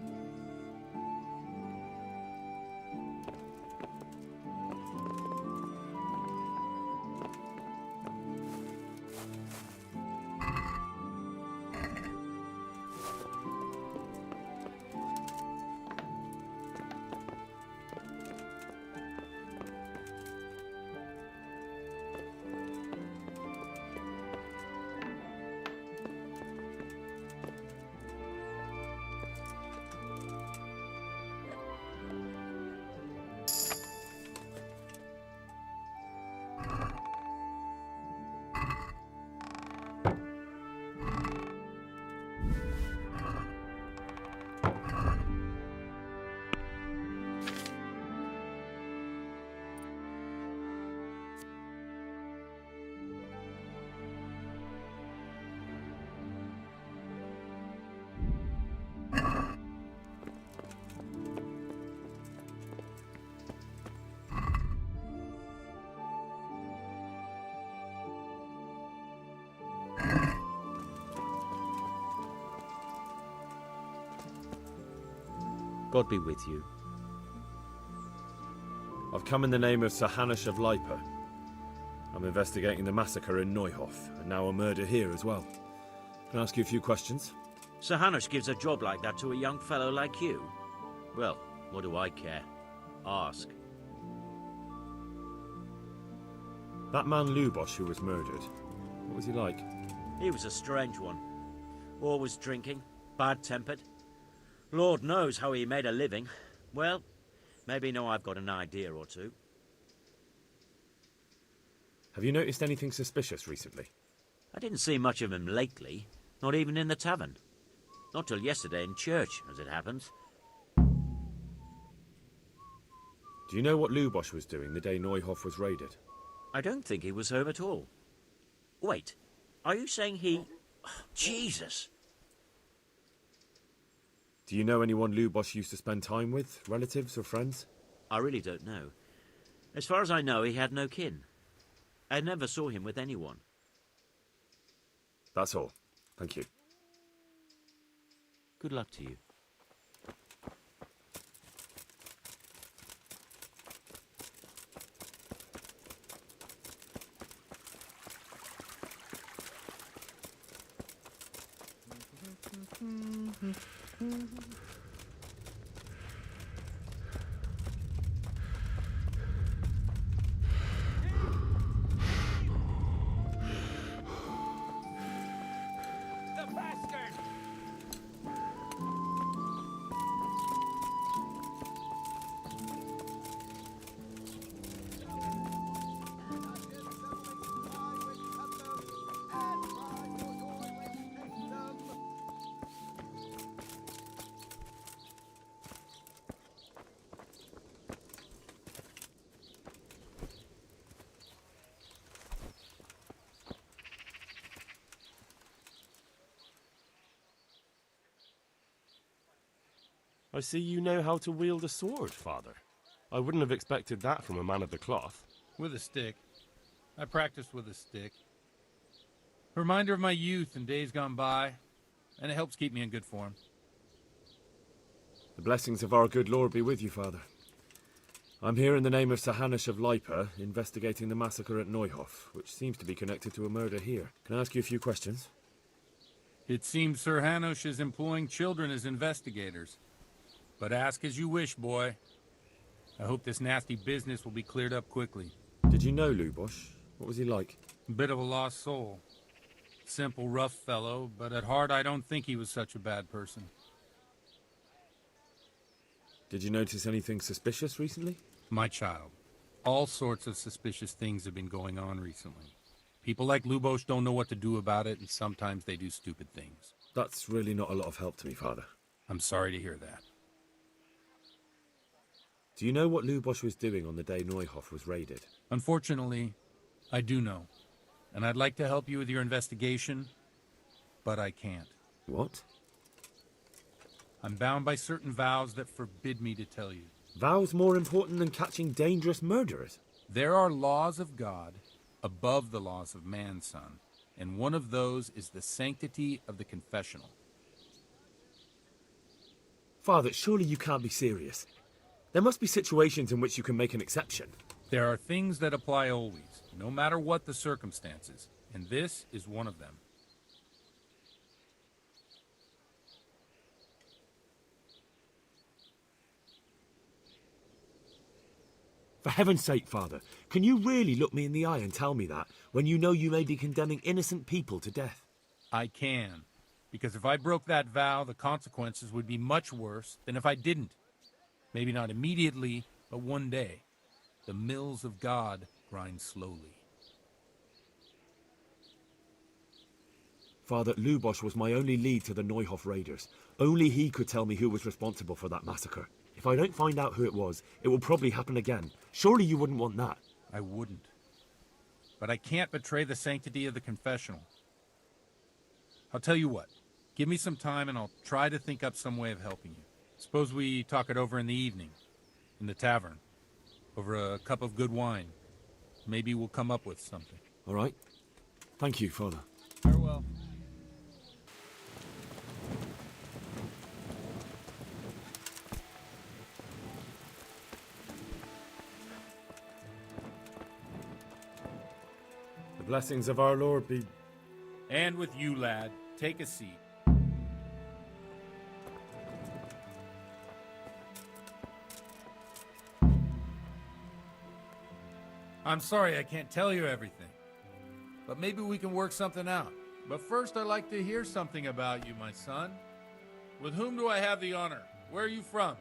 God be with you. I've come in the name of Sir Hanush of Lipa. I'm investigating the massacre in Neuhof, and now a murder here as well. Can I ask you a few questions? Sir Hanush gives a job like that to a young fellow like you. Well, what do I care? Ask. That man Lubosh who was murdered, what was he like? He was a strange one. Always drinking, bad-tempered. Lord knows how he made a living. Well, maybe now I've got an idea or two. Have you noticed anything suspicious recently? I didn't see much of him lately, not even in the tavern. Not till yesterday in church, as it happens. Do you know what Lubosh was doing the day Neuhof was raided? I don't think he was home at all. Wait, are you saying he... Oh, Jesus! Do you know anyone Lubosh used to spend time with? Relatives or friends? I really don't know. As far as I know, he had no kin. I never saw him with anyone. That's all. Thank you. Good luck to you. I see you know how to wield a sword, Father. I wouldn't have expected that from a man of the cloth. With a stick. I practiced with a stick. A reminder of my youth and days gone by, and it helps keep me in good form. The blessings of our good Lord be with you, Father. I'm here in the name of Sir Hanush of Lipa, investigating the massacre at Neuhof, which seems to be connected to a murder here. Can I ask you a few questions? It seems Sir Hanush is employing children as investigators. But ask as you wish, boy. I hope this nasty business will be cleared up quickly. Did you know Lubosh? What was he like? A bit of a lost soul. Simple, rough fellow, but at heart I don't think he was such a bad person. Did you notice anything suspicious recently? My child, all sorts of suspicious things have been going on recently. People like Lubosh don't know what to do about it, and sometimes they do stupid things. That's really not a lot of help to me, Father. I'm sorry to hear that. Do you know what Lubosh was doing on the day Neuhof was raided? Unfortunately, I do know. And I'd like to help you with your investigation, but I can't. What? I'm bound by certain vows that forbid me to tell you. Vows more important than catching dangerous murderers? There are laws of God above the laws of man, son. And one of those is the sanctity of the confessional. Father, surely you can't be serious. There must be situations in which you can make an exception. There are things that apply always, no matter what the circumstances, and this is one of them. For heaven's sake, Father, can you really look me in the eye and tell me that, when you know you may be condemning innocent people to death? I can, because if I broke that vow, the consequences would be much worse than if I didn't. Maybe not immediately, but one day. The mills of God grind slowly. Father, Lubosh was my only lead to the Neuhof raiders. Only he could tell me who was responsible for that massacre. If I don't find out who it was, it will probably happen again. Surely you wouldn't want that. I wouldn't. But I can't betray the sanctity of the confessional. I'll tell you what. Give me some time and I'll try to think up some way of helping you. Suppose we talk it over in the evening, in the tavern, over a cup of good wine. Maybe we'll come up with something. All right. Thank you, Father. Farewell. The blessings of our Lord be... And with you, lad. Take a seat. I'm sorry I can't tell you everything, but maybe we can work something out. But first I'd like to hear something about you, my son. With whom do I have the honor? Where are you from?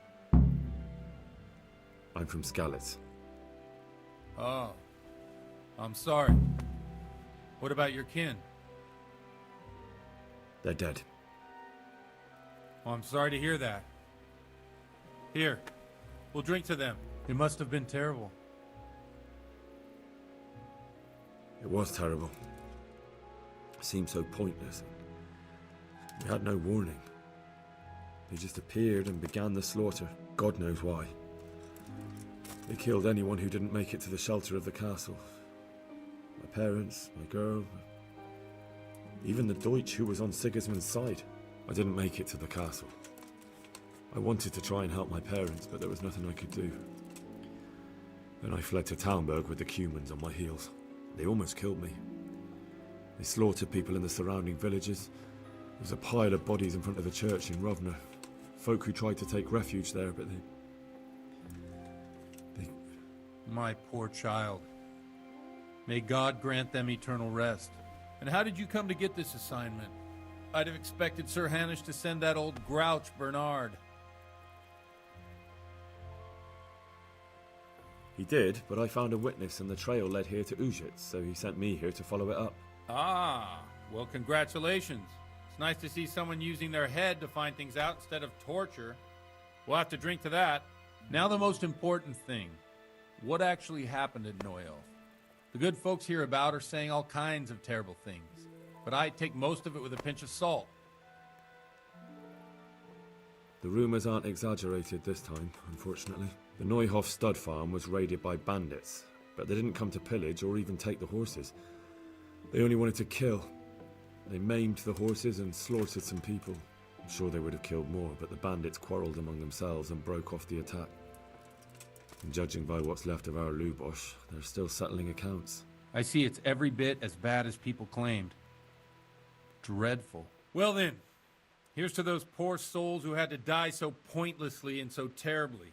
I'm from Skalitz. Oh, I'm sorry. What about your kin? They're dead. Oh, I'm sorry to hear that. Here, we'll drink to them. It must have been terrible. It was terrible. It seemed so pointless. We had no warning. They just appeared and began the slaughter. God knows why. They killed anyone who didn't make it to the shelter of the castle. My parents, my girl, even the Deutsch who was on Sigismund's side. I didn't make it to the castle. I wanted to try and help my parents, but there was nothing I could do. Then I fled to Talmberg with the Cumans on my heels. They almost killed me. They slaughtered people in the surrounding villages. There was a pile of bodies in front of the church in Rovna. Folk who tried to take refuge there, but they... My poor child. May God grant them eternal rest. And how did you come to get this assignment? I'd have expected Sir Hanush to send that old grouch, Bernard. He did, but I found a witness and the trail led here to Ujitz, so he sent me here to follow it up. Ah, well, congratulations. It's nice to see someone using their head to find things out instead of torture. We'll have to drink to that. Now the most important thing. What actually happened at Neuhof? The good folks hereabout are saying all kinds of terrible things, but I take most of it with a pinch of salt. The rumours aren't exaggerated this time, unfortunately. The Neuhof stud farm was raided by bandits. But they didn't come to pillage or even take the horses. They only wanted to kill. They maimed the horses and slaughtered some people. I'm sure they would have killed more, but the bandits quarrelled among themselves and broke off the attack. And judging by what's left of our Lubosh, they're still settling accounts. I see it's every bit as bad as people claimed. Dreadful. Well then, here's to those poor souls who had to die so pointlessly and so terribly.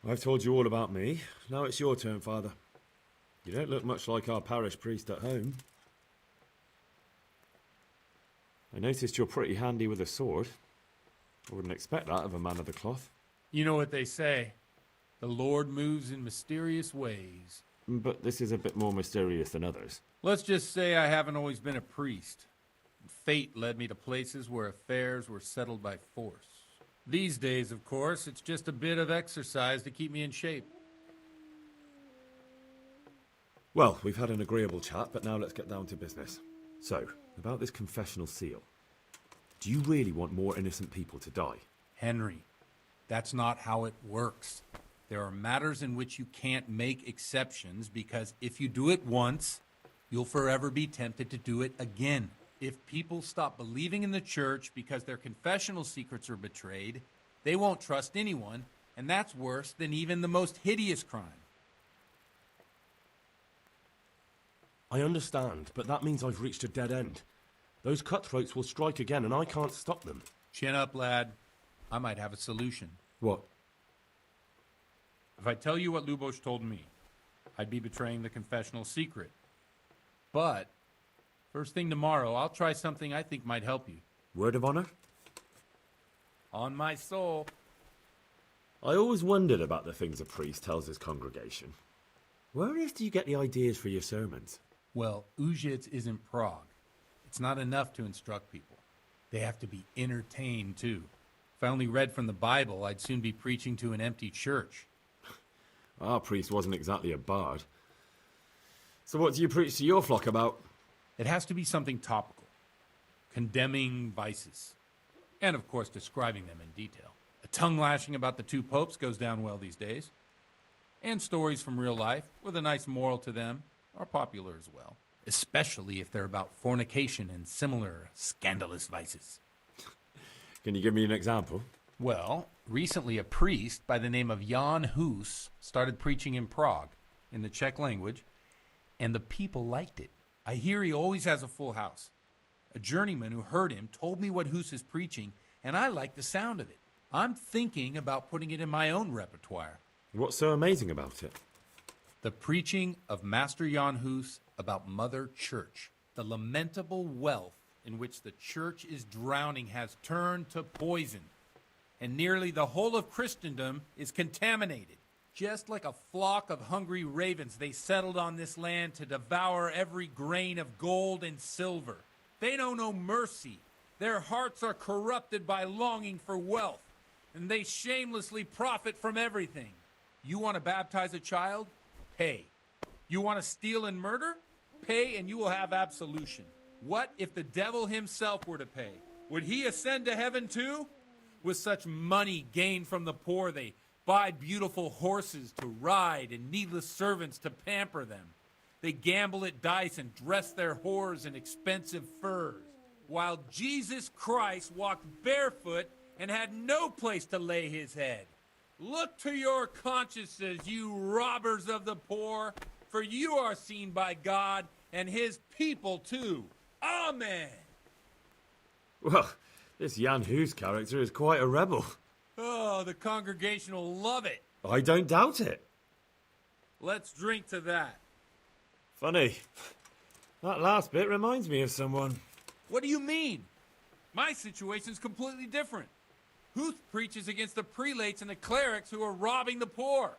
I've told you all about me. Now it's your turn, Father. You don't look much like our parish priest at home. I noticed you're pretty handy with a sword. I wouldn't expect that of a man of the cloth. You know what they say. The Lord moves in mysterious ways. But this is a bit more mysterious than others. Let's just say I haven't always been a priest. Fate led me to places where affairs were settled by force. These days, of course, it's just a bit of exercise to keep me in shape. Well, we've had an agreeable chat, but now let's get down to business. So, about this confessional seal. Do you really want more innocent people to die? Henry, that's not how it works. There are matters in which you can't make exceptions because if you do it once, you'll forever be tempted to do it again. If people stop believing in the church because their confessional secrets are betrayed, they won't trust anyone, and that's worse than even the most hideous crime. I understand, but that means I've reached a dead end. Those cutthroats will strike again, and I can't stop them. Chin up, lad. I might have a solution. What? If I tell you what Lubosh told me, I'd be betraying the confessional secret. But first thing tomorrow, I'll try something I think might help you. Word of honor? On my soul. I always wondered about the things a priest tells his congregation. Where on earth do you get the ideas for your sermons? Well, Ujits isn't Prague. It's not enough to instruct people. They have to be entertained, too. If I only read from the Bible, I'd soon be preaching to an empty church. Our priest wasn't exactly a bard. So what do you preach to your flock about? It has to be something topical. Condemning vices. And, of course, describing them in detail. A tongue-lashing about the two popes goes down well these days. And stories from real life, with a nice moral to them, are popular as well. Especially if they're about fornication and similar scandalous vices. Can you give me an example? Well, recently a priest by the name of Jan Hus started preaching in Prague, in the Czech language, and the people liked it. I hear he always has a full house. A journeyman who heard him told me what Hus is preaching, and I like the sound of it. I'm thinking about putting it in my own repertoire. What's so amazing about it? The preaching of Master Jan Hus about Mother Church. The lamentable wealth in which the church is drowning has turned to poison. And nearly the whole of Christendom is contaminated. Just like a flock of hungry ravens, they settled on this land to devour every grain of gold and silver. They know no mercy. Their hearts are corrupted by longing for wealth, and they shamelessly profit from everything. You want to baptize a child? Pay. You want to steal and murder? Pay and you will have absolution. What if the devil himself were to pay? Would he ascend to heaven too? With such money gained from the poor, they buy beautiful horses to ride and needless servants to pamper them. They gamble at dice and dress their whores in expensive furs, while Jesus Christ walked barefoot and had no place to lay his head. Look to your consciences, you robbers of the poor, for you are seen by God and his people too. Amen. Well, this Jan Hus character is quite a rebel. Oh, the congregation will love it. I don't doubt it. Let's drink to that. Funny. That last bit reminds me of someone. What do you mean? My situation's completely different. Huth preaches against the prelates and the clerics who are robbing the poor.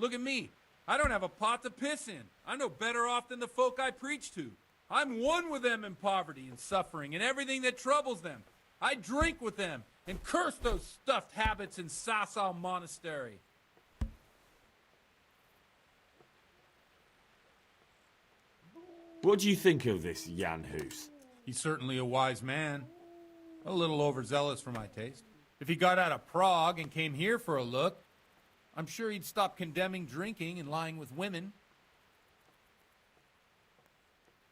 Look at me. I don't have a pot to piss in. I'm no better off than the folk I preach to. I'm one with them in poverty and suffering and everything that troubles them. I drink with them and curse those stuffed habits in Sasau Monastery. What do you think of this Jan Hus? He's certainly a wise man. A little overzealous for my taste. If he got out of Prague and came here for a look, I'm sure he'd stop condemning drinking and lying with women.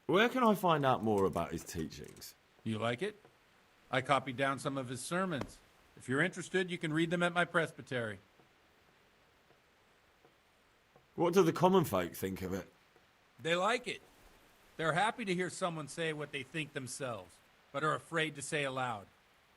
Where can I find out more about his teachings? You like it? I copied down some of his sermons. If you're interested, you can read them at my presbytery. What do the common folk think of it? They like it. They're happy to hear someone say what they think themselves, but are afraid to say aloud.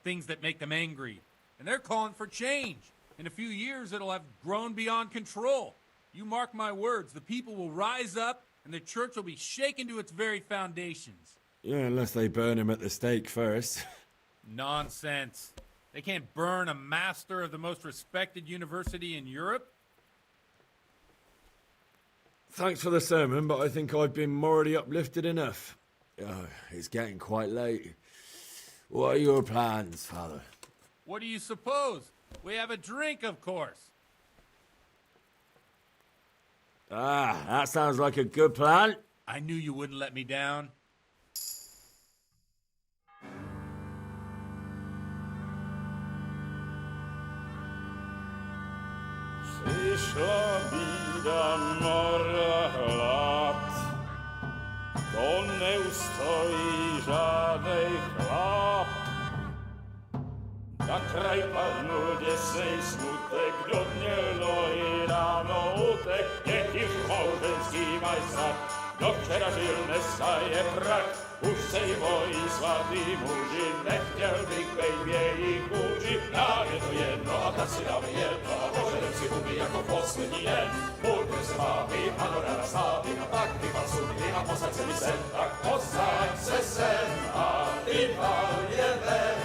Things that make them angry. And they're calling for change. In a few years, it'll have grown beyond control. You mark my words, the people will rise up, and the church will be shaken to its very foundations. Yeah, unless they burn him at the stake first. Nonsense. They can't burn a master of the most respected university in Europe. Thanks for the sermon, but I think I've been morally uplifted enough. It's getting quite late. What are your plans, Father? What do you suppose? We have a drink, of course. Ah, that sounds like a good plan. I knew you wouldn't let me down. Przyszła bida mora lat, to nie ustoi żadnej chlap. Na kraj padł desej smutek, glodnielo i rano utek, niech już małżeński majstrat, do wczera żylne staje prak. Už sejmoj svatý muži, nechtěl bych bejbě jich muži. Nám je to jedno a tak si dáme jedno a požerem si huby jako poslední den. Buďme se mámy, ano ráda stávy a tak vypal sudy a posaď se mi sem. Tak posaď se sem a vypal je ven.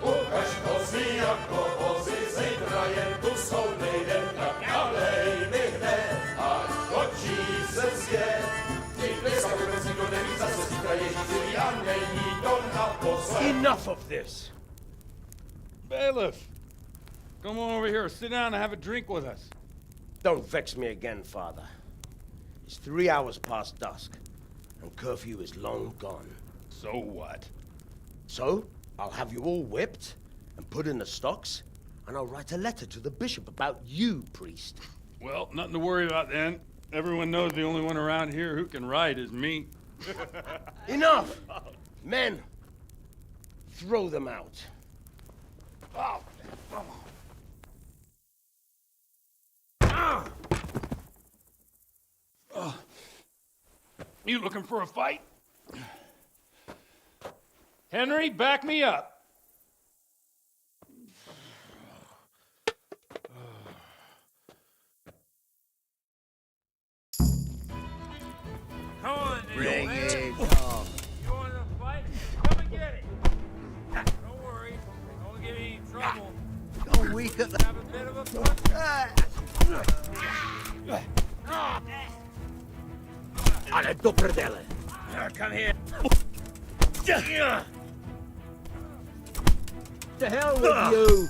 Ukaž kozy jako vozy, zítra jen tu jsou nejdem, tak nalej mi hned, ať točí se svět. Enough of this! Bailiff! Come on over here, sit down and have a drink with us. Don't vex me again, Father. It's 3 hours past dusk, and curfew is long gone. So what? So, I'll have you all whipped and put in the stocks, and I'll write a letter to the bishop about you, priest. Well, nothing to worry about then. Everyone knows the only one around here who can ride is me. Enough! Men, throw them out. Oh. You looking for a fight? Henry, back me up. Come on, Bring man. it You want to fight? Come and get it. Don't worry. Don't get any trouble. Don't weaken the... Have a bit of a fun. Ale do predele. Come here. To hell with you!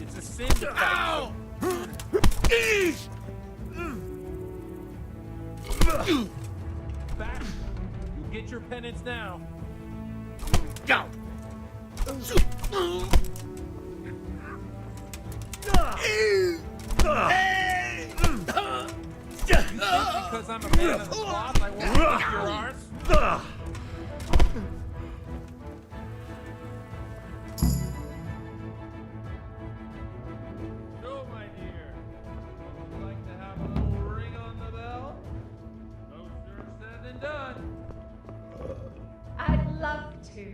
It's a sin to fight. Back. You get your penance now. Go! Because I'm a man of the cloth, I won't break your arse. So, my dear, would you like to have a little ring on the bell? No sooner said than done. I'd love to.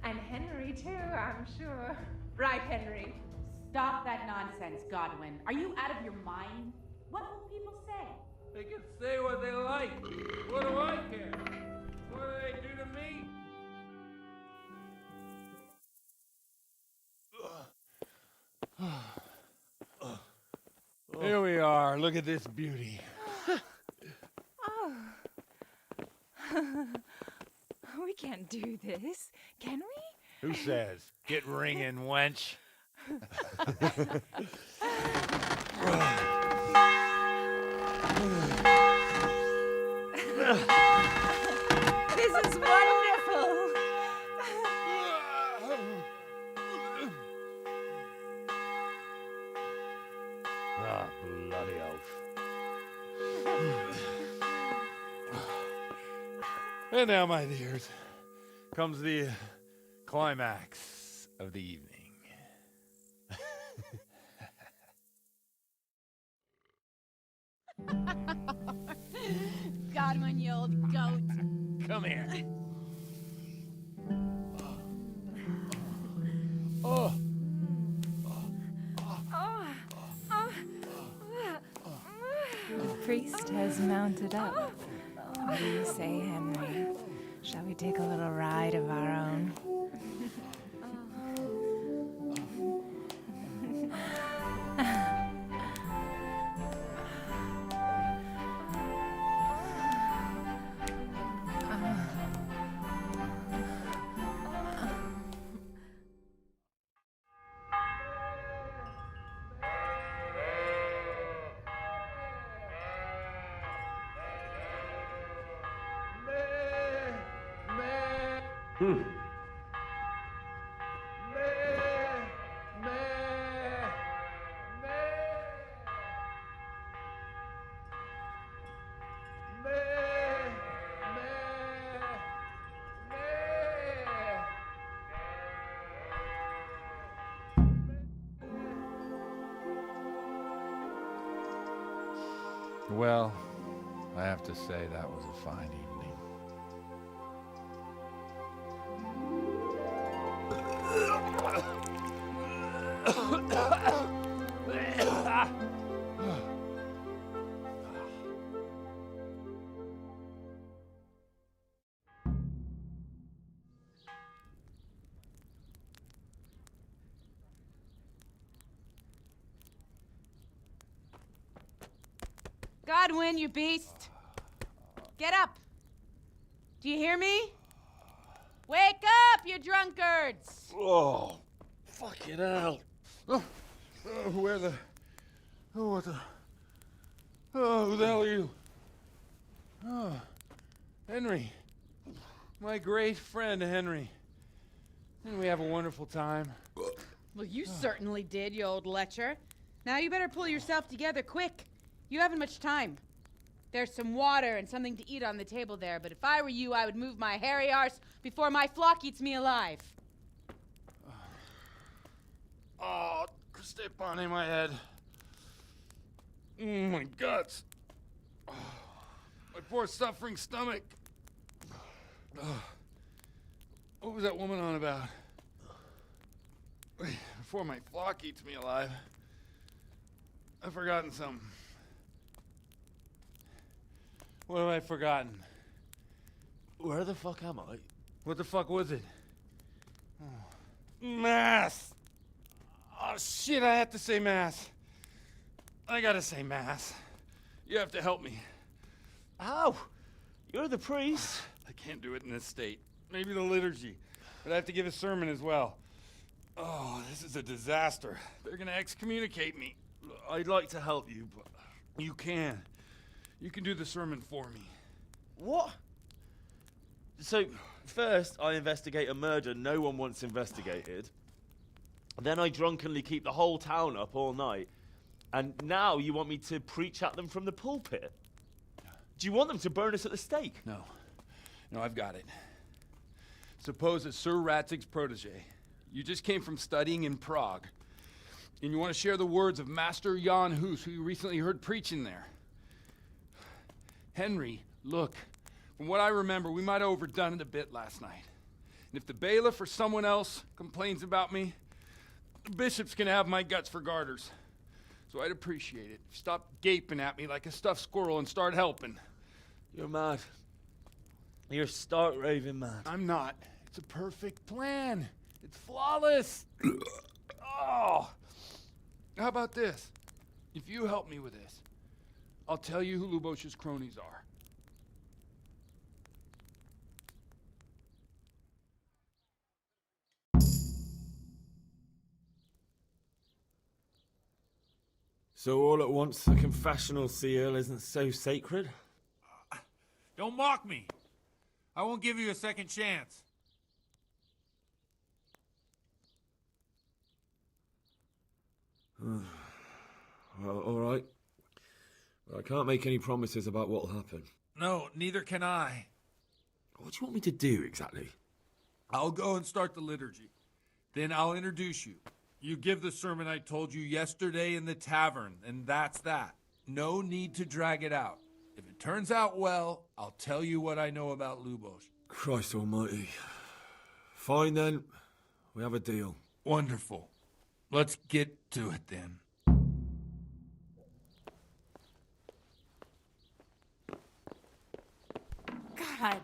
And Henry, too, I'm sure. Right, Henry. Stop that nonsense, Godwin. Are you out of your mind? What will people say? They can say what they like. What do I care? What do they do to me? Here we are. Look at this beauty. Oh. We can't do this, can we? Who says? Get ringing, wench. This is wonderful. Ah, bloody oath. And now, my dears, comes the climax of the evening. Godwin, you old goat. Come here. The priest has mounted up. What do you say, Henry? Shall we take a little ride of our own? Well, I have to say that was a fine evening. Godwin, you beast! Get up! Do you hear me? Wake up, you drunkards! Oh, fucking hell. Where the... Oh, what the... Oh, who the hell are you? Oh, Henry. My great friend, Henry. Didn't we have a wonderful time? Well, you certainly did, you old lecher. Now you better pull yourself together quick. You haven't much time. There's some water and something to eat on the table there, but if I were you, I would move my hairy arse before my flock eats me alive. Oh, step on in my head. My guts. Oh, my poor suffering stomach. Oh, what was that woman on about? Before my flock eats me alive. I've forgotten something. What have I forgotten? Where the fuck am I? What the fuck was it? Oh. Mass! Oh shit, I have to say mass. I gotta say mass. You have to help me. How? You're the priest. I can't do it in this state. Maybe the liturgy. But I have to give a sermon as well. Oh, this is a disaster. They're gonna excommunicate me. I'd like to help you, but you can. You can do the sermon for me. What? So, first I investigate a murder no one wants investigated. Then I drunkenly keep the whole town up all night. And now you want me to preach at them from the pulpit? Do you want them to burn us at the stake? No. No, I've got it. Suppose as Sir Ratzig's protege, you just came from studying in Prague, and you want to share the words of Master Jan Hus, who you recently heard preaching there. Henry, look, from what I remember, we might have overdone it a bit last night. And if the bailiff or someone else complains about me, the bishop's gonna have my guts for garters. So I'd appreciate it if you stop gaping at me like a stuffed squirrel and start helping. You're mad. You're stark raving mad. I'm not. It's a perfect plan. It's flawless. Oh. How about this? If you help me with this, I'll tell you who Lubosh's cronies are. So all at once the confessional seal isn't so sacred? Don't mock me. I won't give you a second chance. Well, all right. Well, I can't make any promises about what'll happen. No, neither can I. What do you want me to do exactly? I'll go and start the liturgy. Then I'll introduce you. You give the sermon I told you yesterday in the tavern, and that's that. No need to drag it out. If it turns out well, I'll tell you what I know about Lubos. Christ almighty. Fine then. We have a deal. Wonderful. Let's get to it then. God.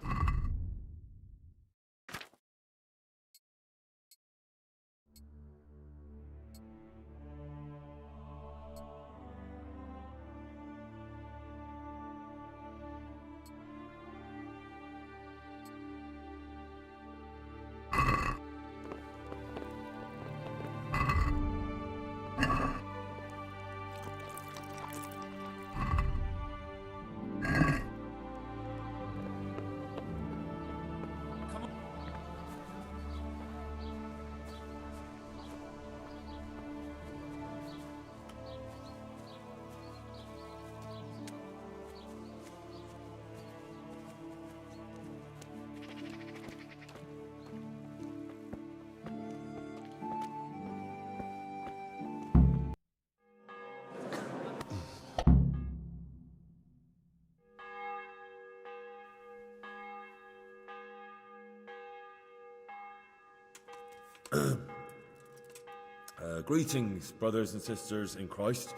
Greetings, brothers and sisters in Christ.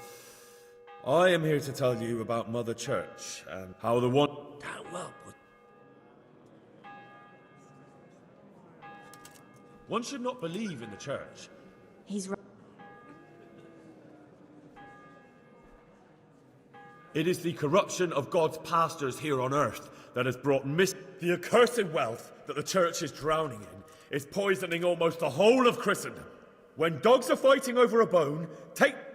I am here to tell you about Mother Church and how the one... Damn well, but One should not believe in the church. He's right. It is the corruption of God's pastors here on earth that has brought the accursed wealth that the church is drowning in is poisoning almost the whole of Christendom. When dogs are fighting over a bone,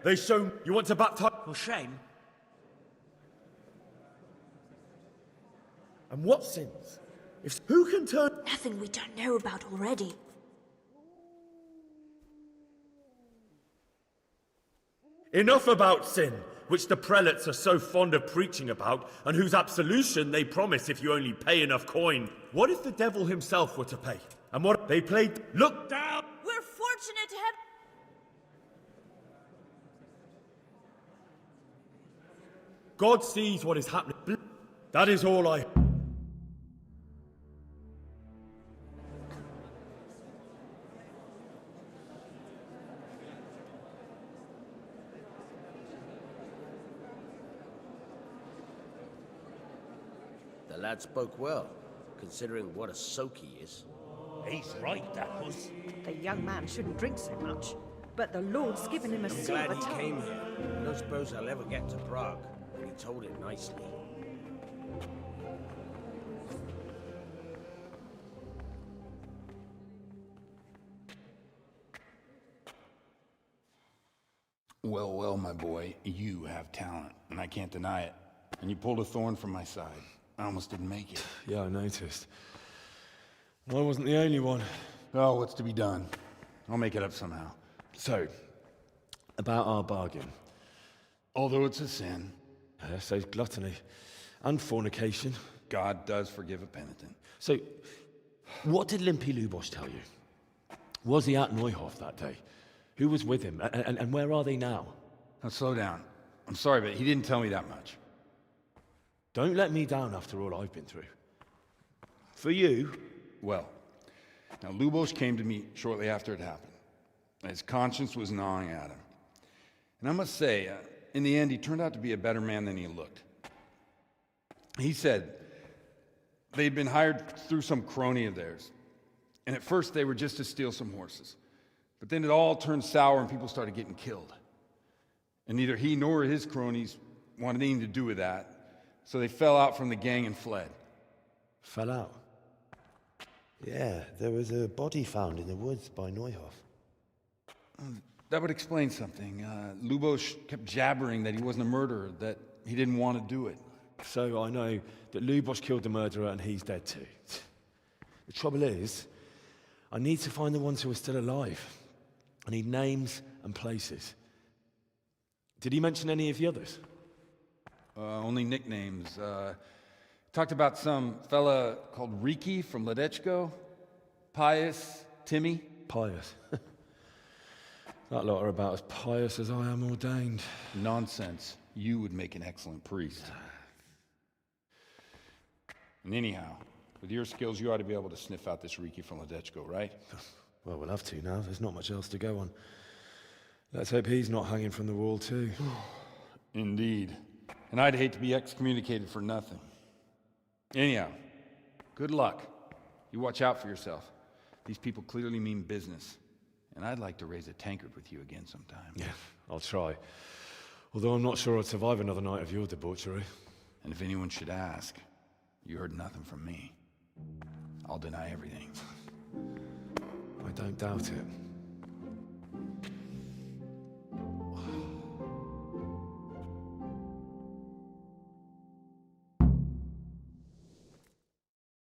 they show you want to baptize... For shame. And what sins? Who can turn... Nothing we don't know about already. Enough about sin, which the prelates are so fond of preaching about, and whose absolution they promise if you only pay enough coin. What if the devil himself were to pay? And what they played... Look down! We're fortunate to have... God sees what is happening. That is all I... the lad spoke well, considering what a soak he is. He's right, that was. The young man shouldn't drink so much, but the Lord's given him a I'm silver glad he tongue. came here. I don't suppose I'll ever get to Prague, and he told it nicely. Well, well, my boy, you have talent, and I can't deny it. And you pulled a thorn from my side. I almost didn't make it. Yeah, I noticed. I wasn't the only one. Oh, what's to be done? I'll make it up somehow. So, about our bargain. Although it's a sin. So gluttony and fornication. God does forgive a penitent. So, what did Limpy Lubos tell you? Was he at Neuhof that day? Who was with him? And where are they now? Now, slow down. I'm sorry, but he didn't tell me that much. Don't let me down after all I've been through. For you... Well, now Lubos came to me shortly after it happened. His conscience was gnawing at him. And I must say, in the end, he turned out to be a better man than he looked. He said they'd been hired through some crony of theirs. And at first they were just to steal some horses. But then it all turned sour and people started getting killed. And neither he nor his cronies wanted anything to do with that. So they fell out from the gang and fled. Fell out? Yeah, there was a body found in the woods by Neuhof. That would explain something. Lubos kept jabbering that he wasn't a murderer, that he didn't want to do it. So I know that Lubos killed the murderer and he's dead too. The trouble is, I need to find the ones who are still alive. I need names and places. Did he mention any of the others? Only nicknames. Talked about some fella called Riki from Ledechko. Pius, Timmy. Pious. That lot are about as pious as I am ordained. Nonsense. You would make an excellent priest. And anyhow, with your skills, you ought to be able to sniff out this Riki from Ledechko, right? Well, we'll have to now. There's not much else to go on. Let's hope he's not hanging from the wall, too. Indeed. And I'd hate to be excommunicated for nothing. Anyhow, good luck. You watch out for yourself. These people clearly mean business. And I'd like to raise a tankard with you again sometime. Yeah, I'll try. Although I'm not sure I'd survive another night of your debauchery. And if anyone should ask, you heard nothing from me. I'll deny everything. I don't doubt it.